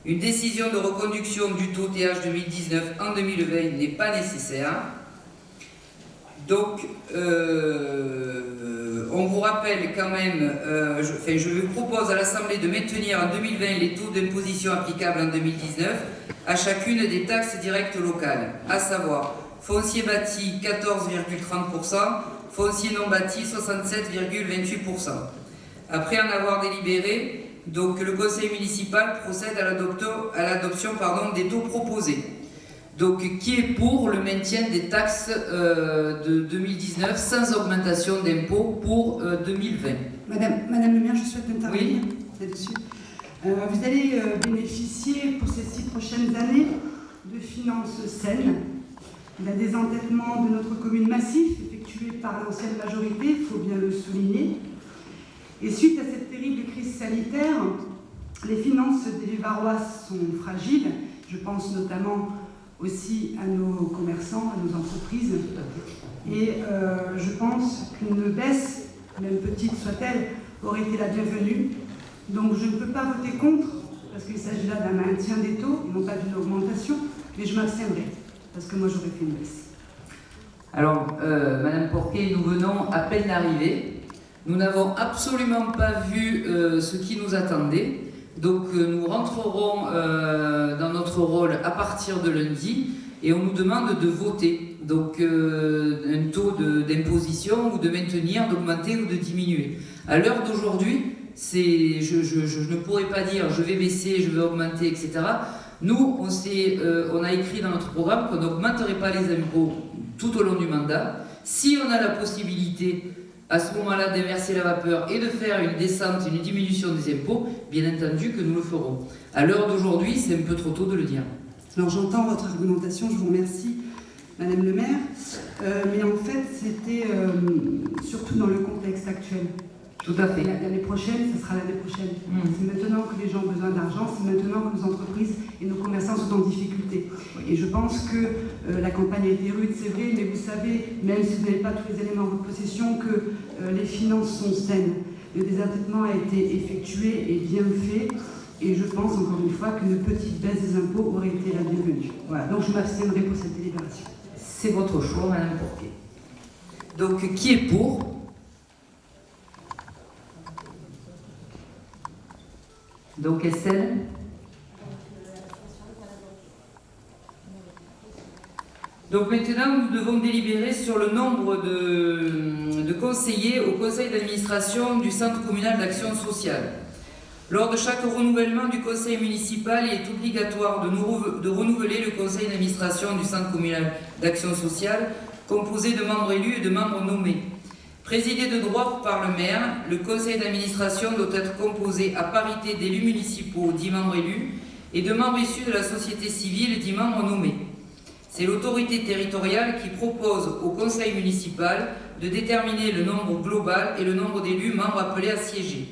Une décision de reconduction du taux TH 2019 en 2020 n'est pas nécessaire. Donc, on vous rappelle quand même, je vous propose à l'Assemblée de maintenir en 2020 les taux d'imposition applicables en 2019 à chacune des taxes directes locales, à savoir foncier bâti 14,30%, foncier non bâti 67,28%. Après en avoir délibéré, donc le conseil municipal procède à l'adoption des taux proposés. Donc, qui est pour le maintien des taxes de 2019 sans augmentation d'impôts pour 2020? Madame le maire, je souhaite intervenir Oui. là-dessus. Vous allez bénéficier pour ces 6 prochaines années de finances saines, d'un désendettement de notre commune massif effectué par l'ancienne majorité, il faut bien le souligner. Et suite à cette terrible crise sanitaire, les finances des Vivarois sont fragiles. Je pense notamment aussi à nos commerçants, à nos entreprises. Et je pense qu'une baisse, même petite soit-elle, aurait été la bienvenue. Donc je ne peux pas voter contre, parce qu'il s'agit là d'un maintien des taux, et non pas d'une augmentation, mais je m'abstiendrai, parce que moi j'aurais fait une baisse. Alors, Madame Porquet, nous venons à peine d'arriver. Nous n'avons absolument pas vu ce qui nous attendait. Donc nous rentrerons dans notre rôle à partir de lundi et on nous demande de voter. Donc un taux d'imposition ou de maintenir, d'augmenter ou de diminuer. À l'heure d'aujourd'hui, je ne pourrais pas dire je vais baisser, je vais augmenter, etc. Nous, on a écrit dans notre programme qu'on n'augmenterait pas les impôts tout au long du mandat. Si on a la possibilité à ce moment-là d'inverser la vapeur et de faire une descente, une diminution des impôts, bien entendu que nous le ferons. À l'heure d'aujourd'hui, c'est un peu trop tôt de le dire. Alors j'entends votre argumentation, je vous remercie, Madame le maire, mais en fait c'était surtout dans le contexte actuel. Tout à fait. L'année prochaine, ce sera l'année prochaine. C'est maintenant que les gens ont besoin d'argent, c'est maintenant que nos entreprises et nos commerçants sont en difficulté. Et je pense que la campagne a été rude, c'est vrai, mais vous savez, même si vous n'avez pas tous les éléments en votre possession, que les finances sont saines. Le désendettement a été effectué et bien fait. Et je pense encore une fois qu'une petite baisse des impôts aurait été la bienvenue. Voilà, donc je m'abstiendrai pour cette délibération. C'est votre choix, Madame Porquet. Donc, qui est pour ? Donc, Estelle ? Donc maintenant, nous devons délibérer sur le nombre de conseillers au conseil d'administration du Centre communal d'action sociale. Lors de chaque renouvellement du conseil municipal, il est obligatoire de renouveler le conseil d'administration du Centre communal d'action sociale, composé de membres élus et de membres nommés. Présidé de droit par le maire, le conseil d'administration doit être composé à parité d'élus municipaux, dits membres élus, et de membres issus de la société civile, dits membres nommés. C'est l'autorité territoriale qui propose au conseil municipal de déterminer le nombre global et le nombre d'élus membres appelés à siéger.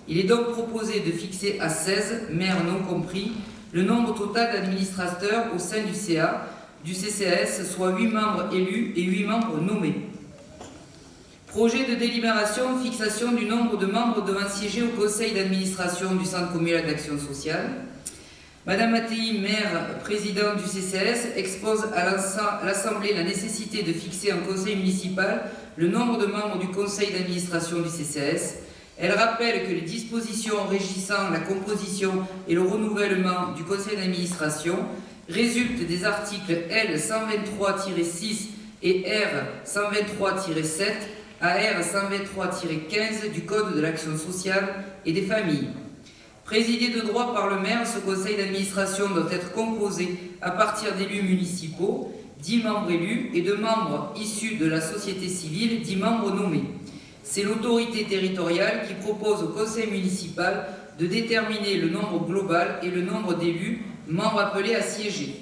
Il est donc proposé de fixer à 16, maires non compris, le nombre total d'administrateurs au sein du CA, du CCAS, soit 8 membres élus et 8 membres nommés. Projet de délibération, fixation du nombre de membres devant siéger au conseil d'administration du Centre communal d'action sociale. Madame Mattei, maire présidente du CCAS, expose à l'Assemblée la nécessité de fixer en conseil municipal le nombre de membres du conseil d'administration du CCAS. Elle rappelle que les dispositions régissant la composition et le renouvellement du conseil d'administration résultent des articles L 123-6 et R 123-7 à R 123-15 du Code de l'action sociale et des familles. Présidé de droit par le maire, ce conseil d'administration doit être composé à partir d'élus municipaux, 10 membres élus, et de membres issus de la société civile, 10 membres nommés. C'est l'autorité territoriale qui propose au conseil municipal de déterminer le nombre global et le nombre d'élus, membres appelés à siéger.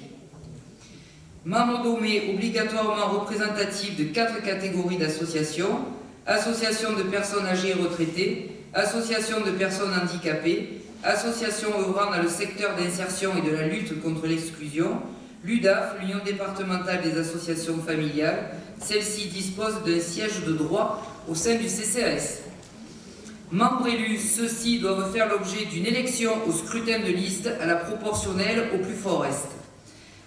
Membres nommés obligatoirement représentatifs de 4 catégories d'associations: associations de personnes âgées et retraitées, associations de personnes handicapées, associations œuvrant dans le secteur d'insertion et de la lutte contre l'exclusion, l'UDAF, l'Union départementale des associations familiales. Celle-ci dispose d'un siège de droit au sein du CCAS. Membres élus, ceux-ci doivent faire l'objet d'une élection au scrutin de liste à la proportionnelle au plus fort reste.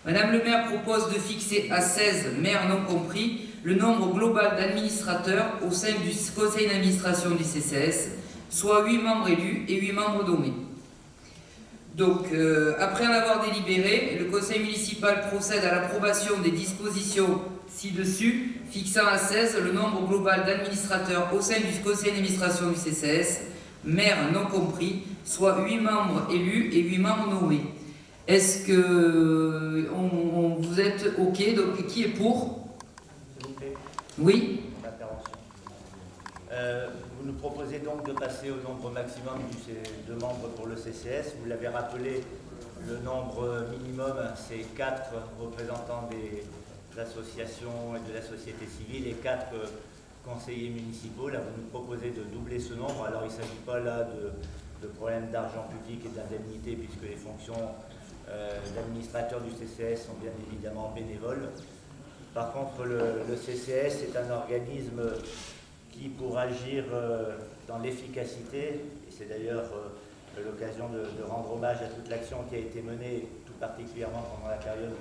Madame le maire propose de fixer à 16, maires non compris, le nombre global d'administrateurs au sein du conseil d'administration du CCAS, soit 8 membres élus et 8 membres nommés. Donc, après en avoir délibéré, le conseil municipal procède à l'approbation des dispositions ci-dessus, fixant à 16 le nombre global d'administrateurs au sein du conseil d'administration du CCAS, maires non compris, soit 8 membres élus et 8 membres nommés. Est-ce que vous êtes OK? Donc, qui est pour? S'il vous plaît. Oui. Vous nous proposez donc de passer au nombre maximum de membres pour le CCS. Vous l'avez rappelé, le nombre minimum, c'est 4 représentants des associations et de la société civile et 4 conseillers municipaux. Là, vous nous proposez de doubler ce nombre. Alors, il ne s'agit pas là de problèmes d'argent public et d'indemnité, puisque les fonctions d'administrateurs du CCS sont bien évidemment bénévoles. Par contre, le CCS est un organisme qui, pour agir dans l'efficacité, et c'est d'ailleurs l'occasion de rendre hommage à toute l'action qui a été menée, tout particulièrement pendant la période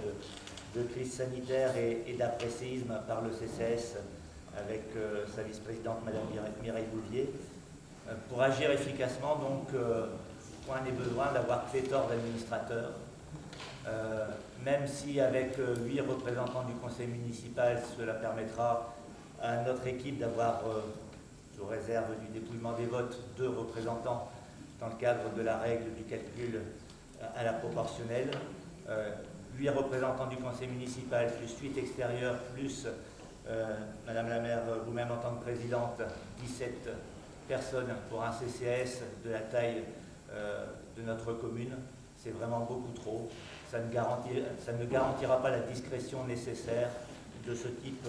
de crise sanitaire et d'après-séisme par le CCS, avec sa vice-présidente, Madame Mireille Bouvier. Pour agir efficacement, donc, point n'est besoin d'avoir pléthore d'administrateurs, même si avec 8 représentants du conseil municipal, cela permettra à notre équipe d'avoir, sous réserve du dépouillement des votes, 2 représentants dans le cadre de la règle du calcul à la proportionnelle. 8 représentants du conseil municipal, plus 8 extérieurs, plus, Madame la maire, vous-même en tant que présidente, 17 personnes pour un CCAS de la taille de notre commune. C'est vraiment beaucoup trop. Ça ne garantira pas la discrétion nécessaire de ce type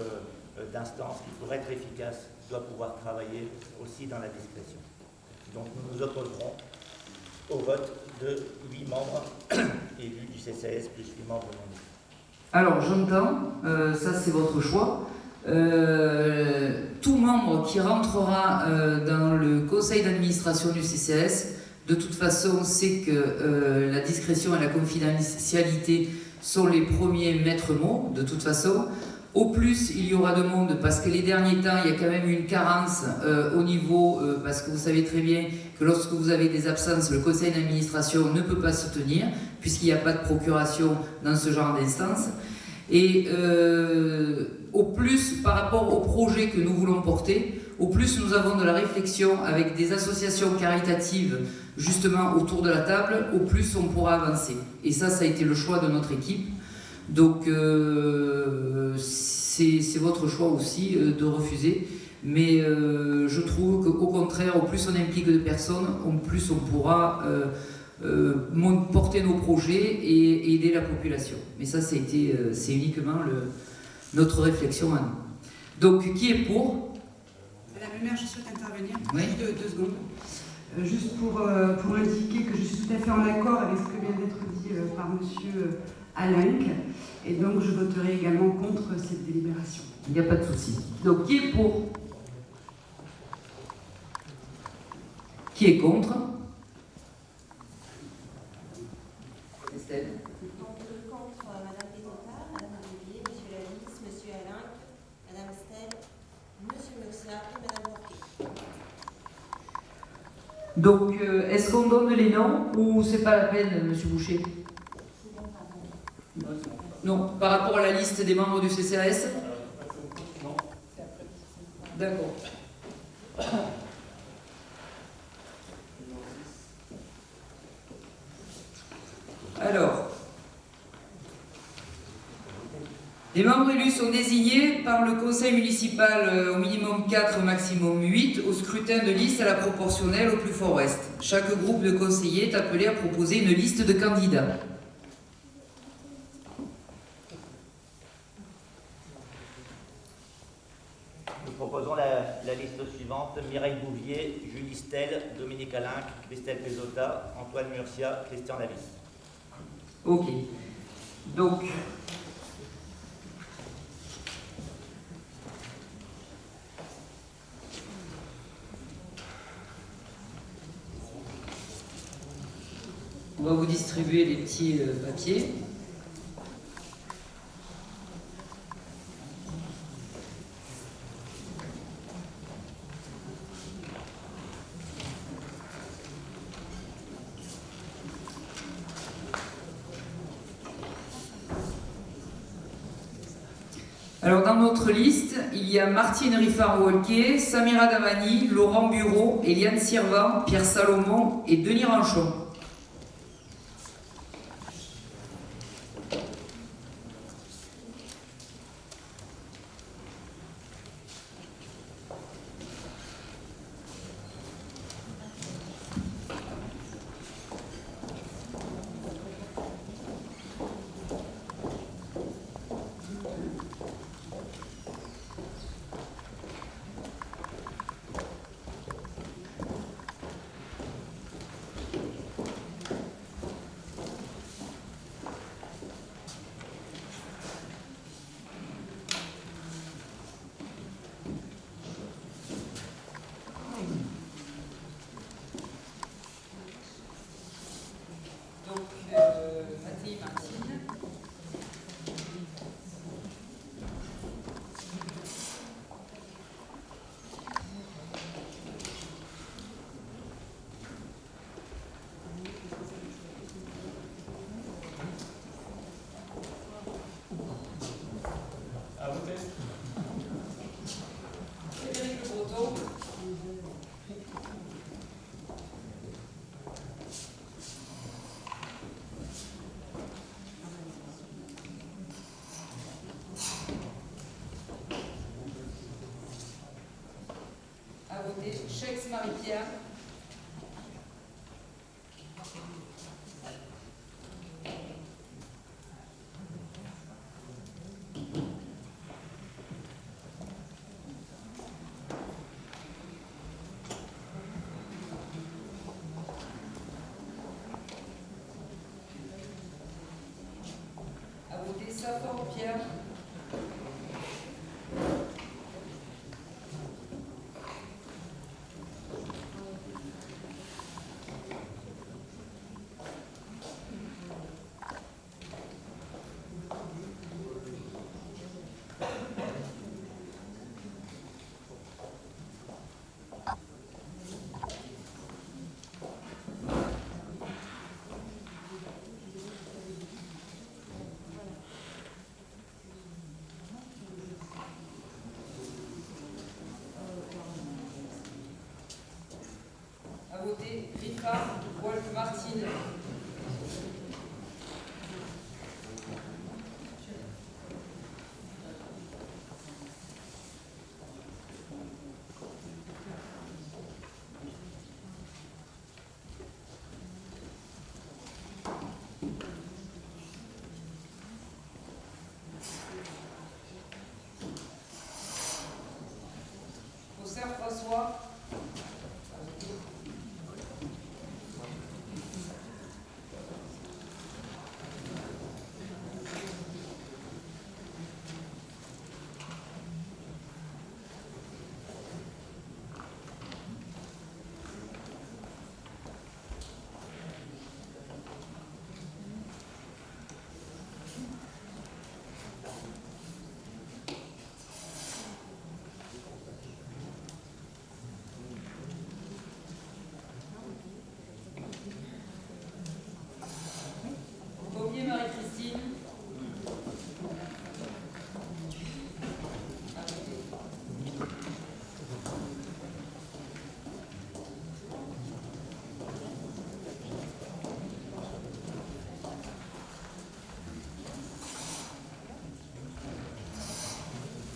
d'instance qui, pour être efficace, doit pouvoir travailler aussi dans la discrétion. Donc nous nous opposerons au vote de 8 membres élus du CCAS plus 8 membres non élus. Alors j'entends, ça c'est votre choix. Tout membre qui rentrera dans le conseil d'administration du CCAS, de toute façon, sait que la discrétion et la confidentialité sont les premiers maîtres mots, de toute façon. Au plus, il y aura de monde, parce que les derniers temps, il y a quand même une carence au niveau, parce que vous savez très bien que lorsque vous avez des absences, le conseil d'administration ne peut pas se tenir, puisqu'il n'y a pas de procuration dans ce genre d'instance. Et au plus, par rapport au projet que nous voulons porter, au plus nous avons de la réflexion avec des associations caritatives justement autour de la table, au plus on pourra avancer. Et ça a été le choix de notre équipe. Donc c'est votre choix aussi de refuser. Mais je trouve qu'au contraire, au plus on implique de personnes, au plus on pourra porter nos projets et aider la population. Mais ça, c'est uniquement notre réflexion à nous. Donc, qui est pour? Madame le maire, je souhaite intervenir. Oui. Juste 2 secondes. Juste pour indiquer que je suis tout à fait en accord avec ce que vient d'être dit par monsieur Alenc. Et donc, je voterai également contre cette délibération. Il n'y a pas de souci. Donc, qui est pour? Qui est contre? Estelle. Donc, contre Madame Pézota, Madame Olivier, Monsieur Lalisse, Monsieur Alain, Madame Estelle, Monsieur Murcia et Madame Porquet. Donc, est-ce qu'on donne les noms ou c'est pas la peine, Monsieur Boucher? Non, par rapport à la liste des membres du CCAS? Non. D'accord. Alors, les membres élus sont désignés par le conseil municipal au minimum 4, maximum 8, au scrutin de liste à la proportionnelle au plus fort reste. Chaque groupe de conseillers est appelé à proposer une liste de candidats. Nous proposons la liste suivante: Mireille Bouvier, Julie Stelle, Dominique Alain, Christelle Pézota, Antoine Murcia, Christian Lalisse. Ok. Donc, on va vous distribuer les petits papiers. Alors dans notre liste, il y a Martine Riffard-Wolquet, Samira Davani, Laurent Bureau, Eliane Sirvan, Pierre Salomon et Denis Ranchon. Mathilde Martine. À voter. Frédéric Le Breton. À voter Chex Marie-Pierre. À voter Safran Pierre. À voter Riffard, Wolf Martine. François. Marie-Christine.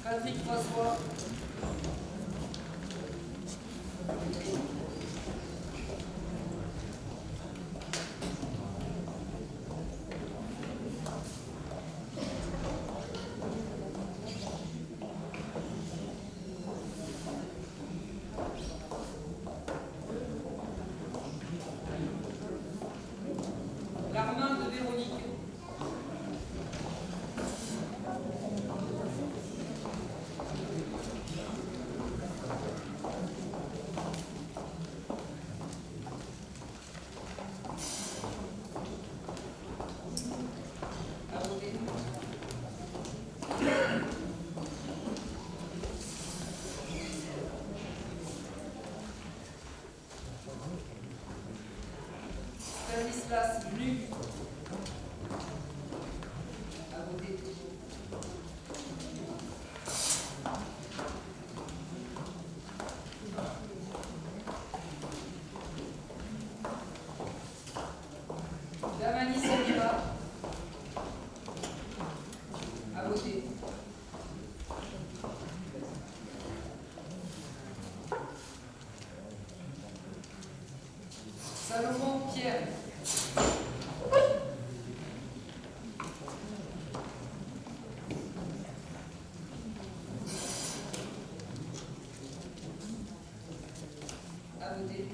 Patrick François. L'armand de Véronique. Stanislas Luc. À voter. Damani Samira. À voter. Salomon Pierre. À voter.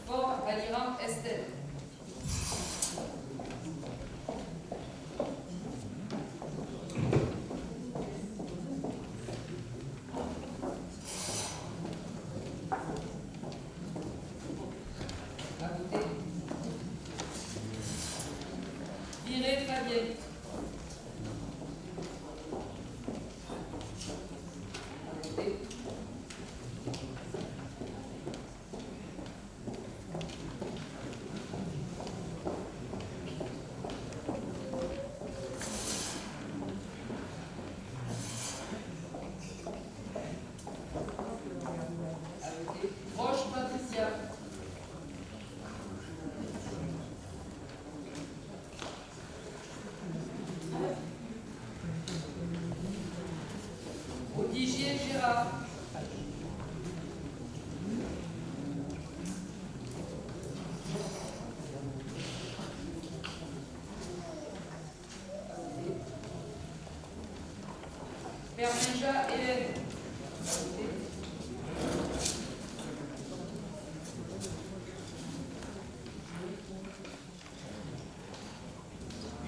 Fort Aliran Estelle. À voter. Viré Fabienne. À voter. À voter. Roche Patricia. Odigier Gérard. Berninja Hélène.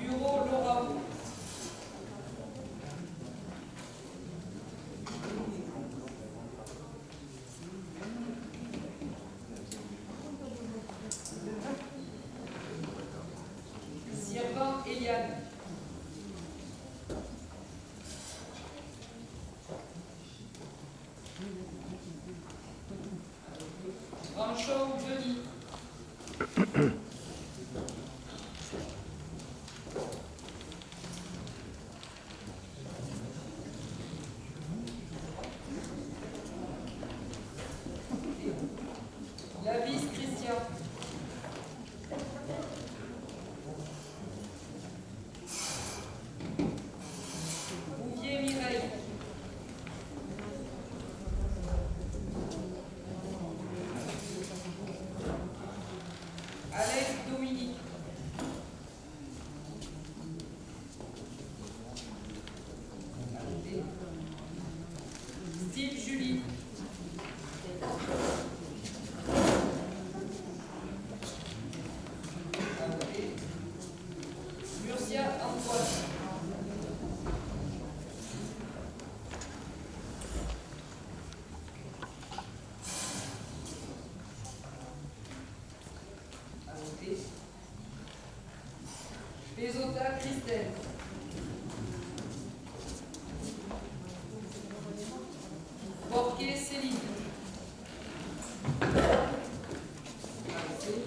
Bureau Laura. Servant Eliane. Ranchon Denis. Lavis Christian. Bouvier Mireille. Alex Dominique. Steve Julie. Murcia Antoine. À voter. Pesota Christelle. Borquet Céline. À voter.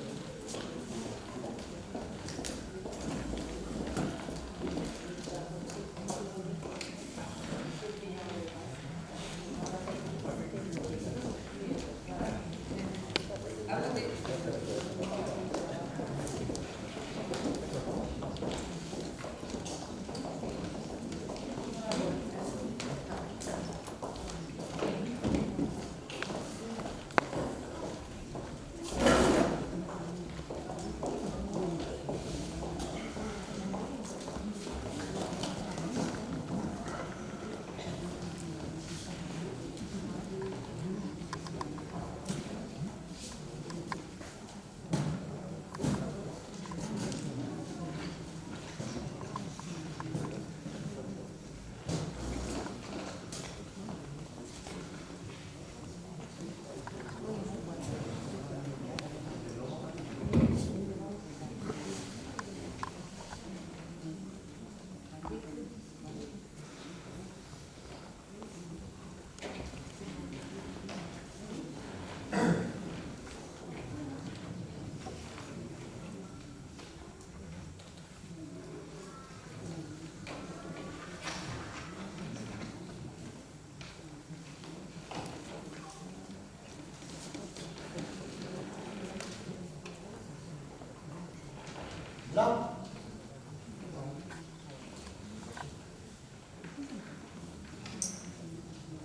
Là.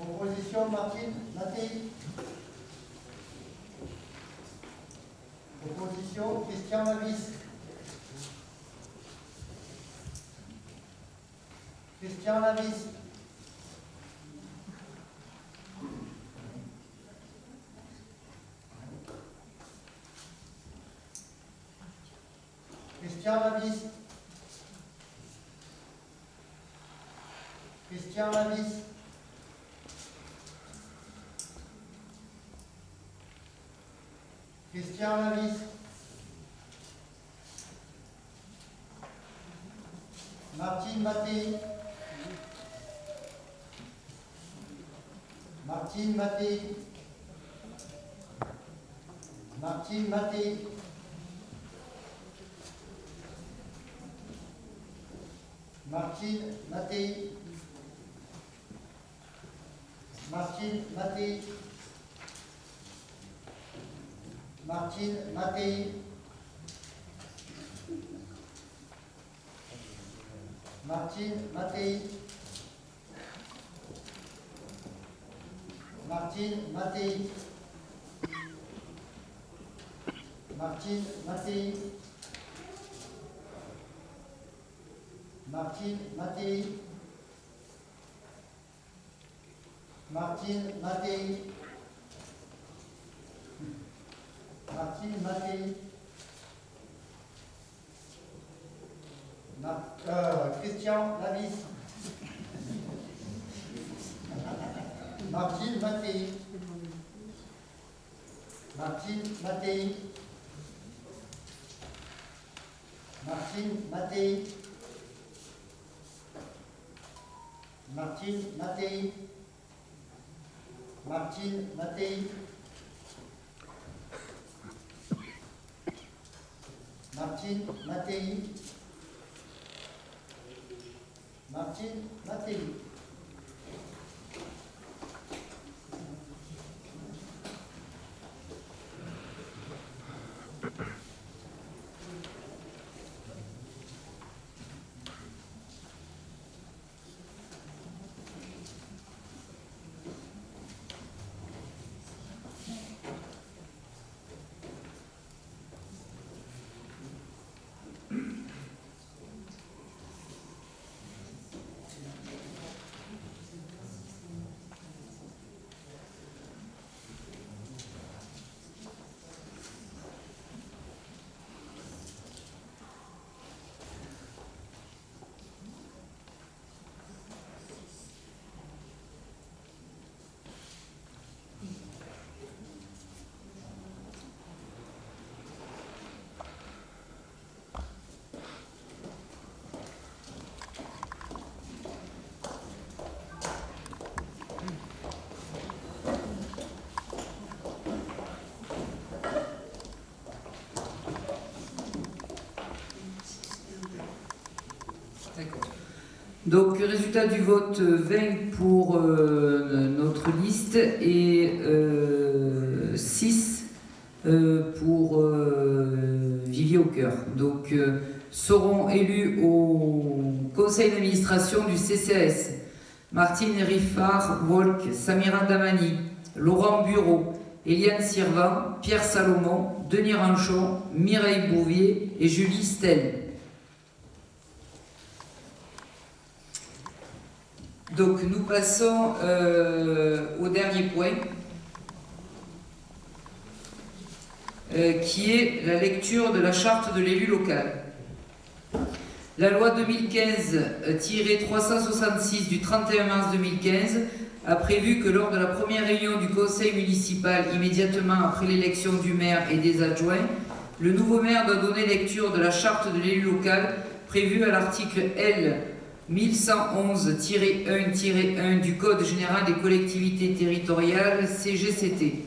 Opposition, Martine Mattei. Opposition, Christian Lavis. Christian Lavis. Christian Lavis. Christian Lavis. Christian Lavis. Martine Mattei. Martine Mattei. Martine Mattei. Martine Mattei. Martine Mattei. Martine Mattei. Martine Mattei. Martine Mattei. Martine Mattei. Martine Mattei. Martine Mattei. Martine Mattei. Christian Lavis. Martine Mattei. Martine Mattei. Martine Mattei. Martine Mattei. Martine Mattei. Martine Mattei. Martine Mattei. Donc, résultat du vote, 20 pour notre liste et 6 pour Vivier Aucoeur. Donc, seront élus au conseil d'administration du CCAS Martine Riffard-Wolk, Samira Damani, Laurent Bureau, Eliane Sirvan, Pierre Salomon, Denis Ranchon, Mireille Bouvier et Julie Stel. Donc nous passons au dernier point, qui est la lecture de la charte de l'élu local. La loi 2015-366 du 31 mars 2015 a prévu que lors de la première réunion du conseil municipal, immédiatement après l'élection du maire et des adjoints, le nouveau maire doit donner lecture de la charte de l'élu local prévue à l'article L. 1111-1-1 du Code général des collectivités territoriales CGCT.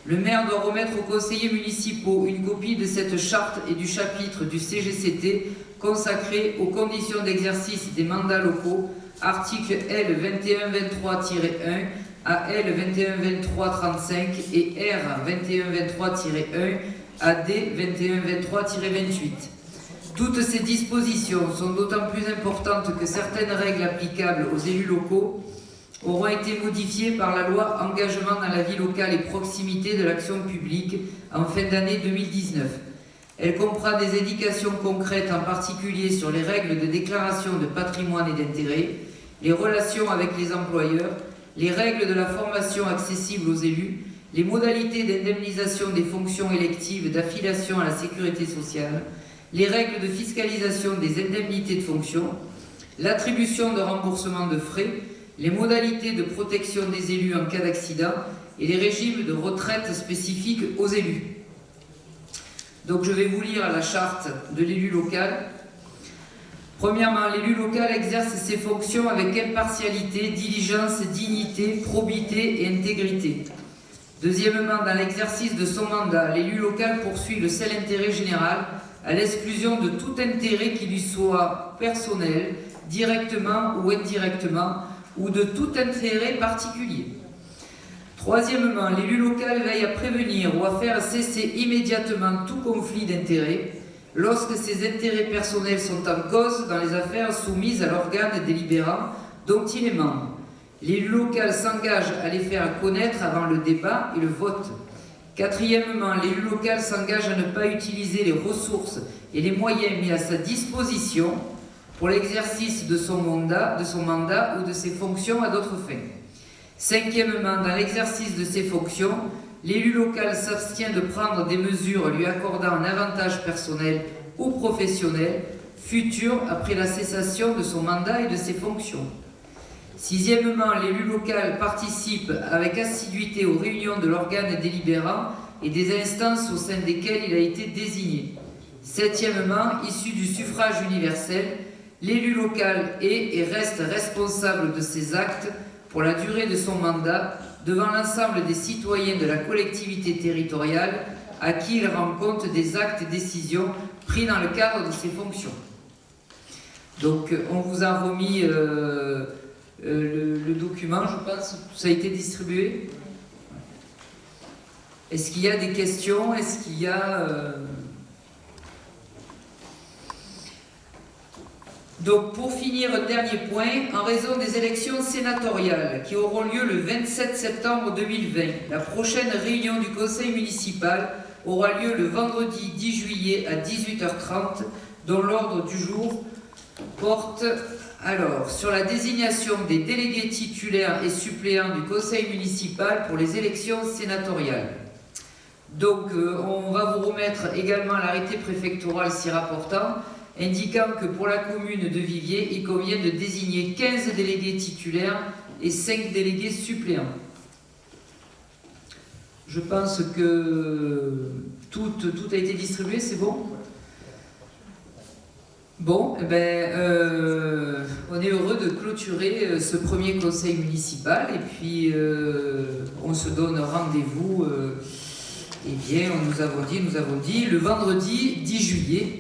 Le maire doit remettre aux conseillers municipaux une copie de cette charte et du chapitre du CGCT consacré aux conditions d'exercice des mandats locaux, article L 2123-1 à L 2123-35 et R 2123-1 à D 2123-28. Toutes ces dispositions sont d'autant plus importantes que certaines règles applicables aux élus locaux auront été modifiées par la loi Engagement dans la vie locale et proximité de l'action publique en fin d'année 2019. Elle comprend des indications concrètes, en particulier sur les règles de déclaration de patrimoine et d'intérêt, les relations avec les employeurs, les règles de la formation accessible aux élus, les modalités d'indemnisation des fonctions électives d'affiliation à la sécurité sociale, les règles de fiscalisation des indemnités de fonction, l'attribution de remboursement de frais, les modalités de protection des élus en cas d'accident et les régimes de retraite spécifiques aux élus. Donc je vais vous lire la charte de l'élu local. Premièrement, l'élu local exerce ses fonctions avec impartialité, diligence, dignité, probité et intégrité. Deuxièmement, dans l'exercice de son mandat, l'élu local poursuit le seul intérêt général à l'exclusion de tout intérêt qui lui soit personnel, directement ou indirectement, ou de tout intérêt particulier. Troisièmement, l'élu local veille à prévenir ou à faire cesser immédiatement tout conflit d'intérêts lorsque ses intérêts personnels sont en cause dans les affaires soumises à l'organe délibérant dont il est membre. L'élu local s'engage à les faire connaître avant le débat et le vote. Quatrièmement, l'élu local s'engage à ne pas utiliser les ressources et les moyens mis à sa disposition pour l'exercice de son mandat ou de ses fonctions à d'autres fins. Cinquièmement, dans l'exercice de ses fonctions, l'élu local s'abstient de prendre des mesures lui accordant un avantage personnel ou professionnel futur après la cessation de son mandat et de ses fonctions. Sixièmement, l'élu local participe avec assiduité aux réunions de l'organe délibérant et des instances au sein desquelles il a été désigné. Septièmement, issu du suffrage universel, l'élu local est et reste responsable de ses actes pour la durée de son mandat devant l'ensemble des citoyens de la collectivité territoriale à qui il rend compte des actes et décisions pris dans le cadre de ses fonctions. Donc on vous a remis le document, je pense, ça a été distribué. Est-ce qu'il y a des questions? Est-ce qu'il y a... Donc, pour finir, dernier point, en raison des élections sénatoriales qui auront lieu le 27 septembre 2020, la prochaine réunion du conseil municipal aura lieu le vendredi 10 juillet à 18h30, dont l'ordre du jour porte alors sur la désignation des délégués titulaires et suppléants du conseil municipal pour les élections sénatoriales. Donc, on va vous remettre également l'arrêté préfectoral s'y rapportant, indiquant que pour la commune de Viviers, il convient de désigner 15 délégués titulaires et 5 délégués suppléants. Je pense que tout a été distribué, c'est bon? Bon, on est heureux de clôturer ce premier conseil municipal et puis on se donne rendez-vous, nous avons dit, le vendredi 10 juillet.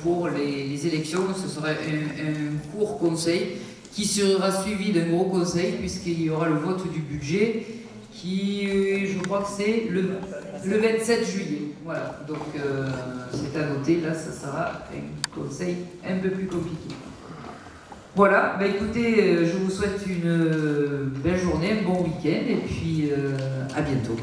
Pour les élections, ce sera un court conseil qui sera suivi d'un gros conseil puisqu'il y aura le vote du budget qui, je crois que c'est le 27 juillet. Voilà, donc c'est à noter, là ça sera un conseil un peu plus compliqué. Voilà, écoutez, je vous souhaite une belle journée, un bon week-end et puis à bientôt.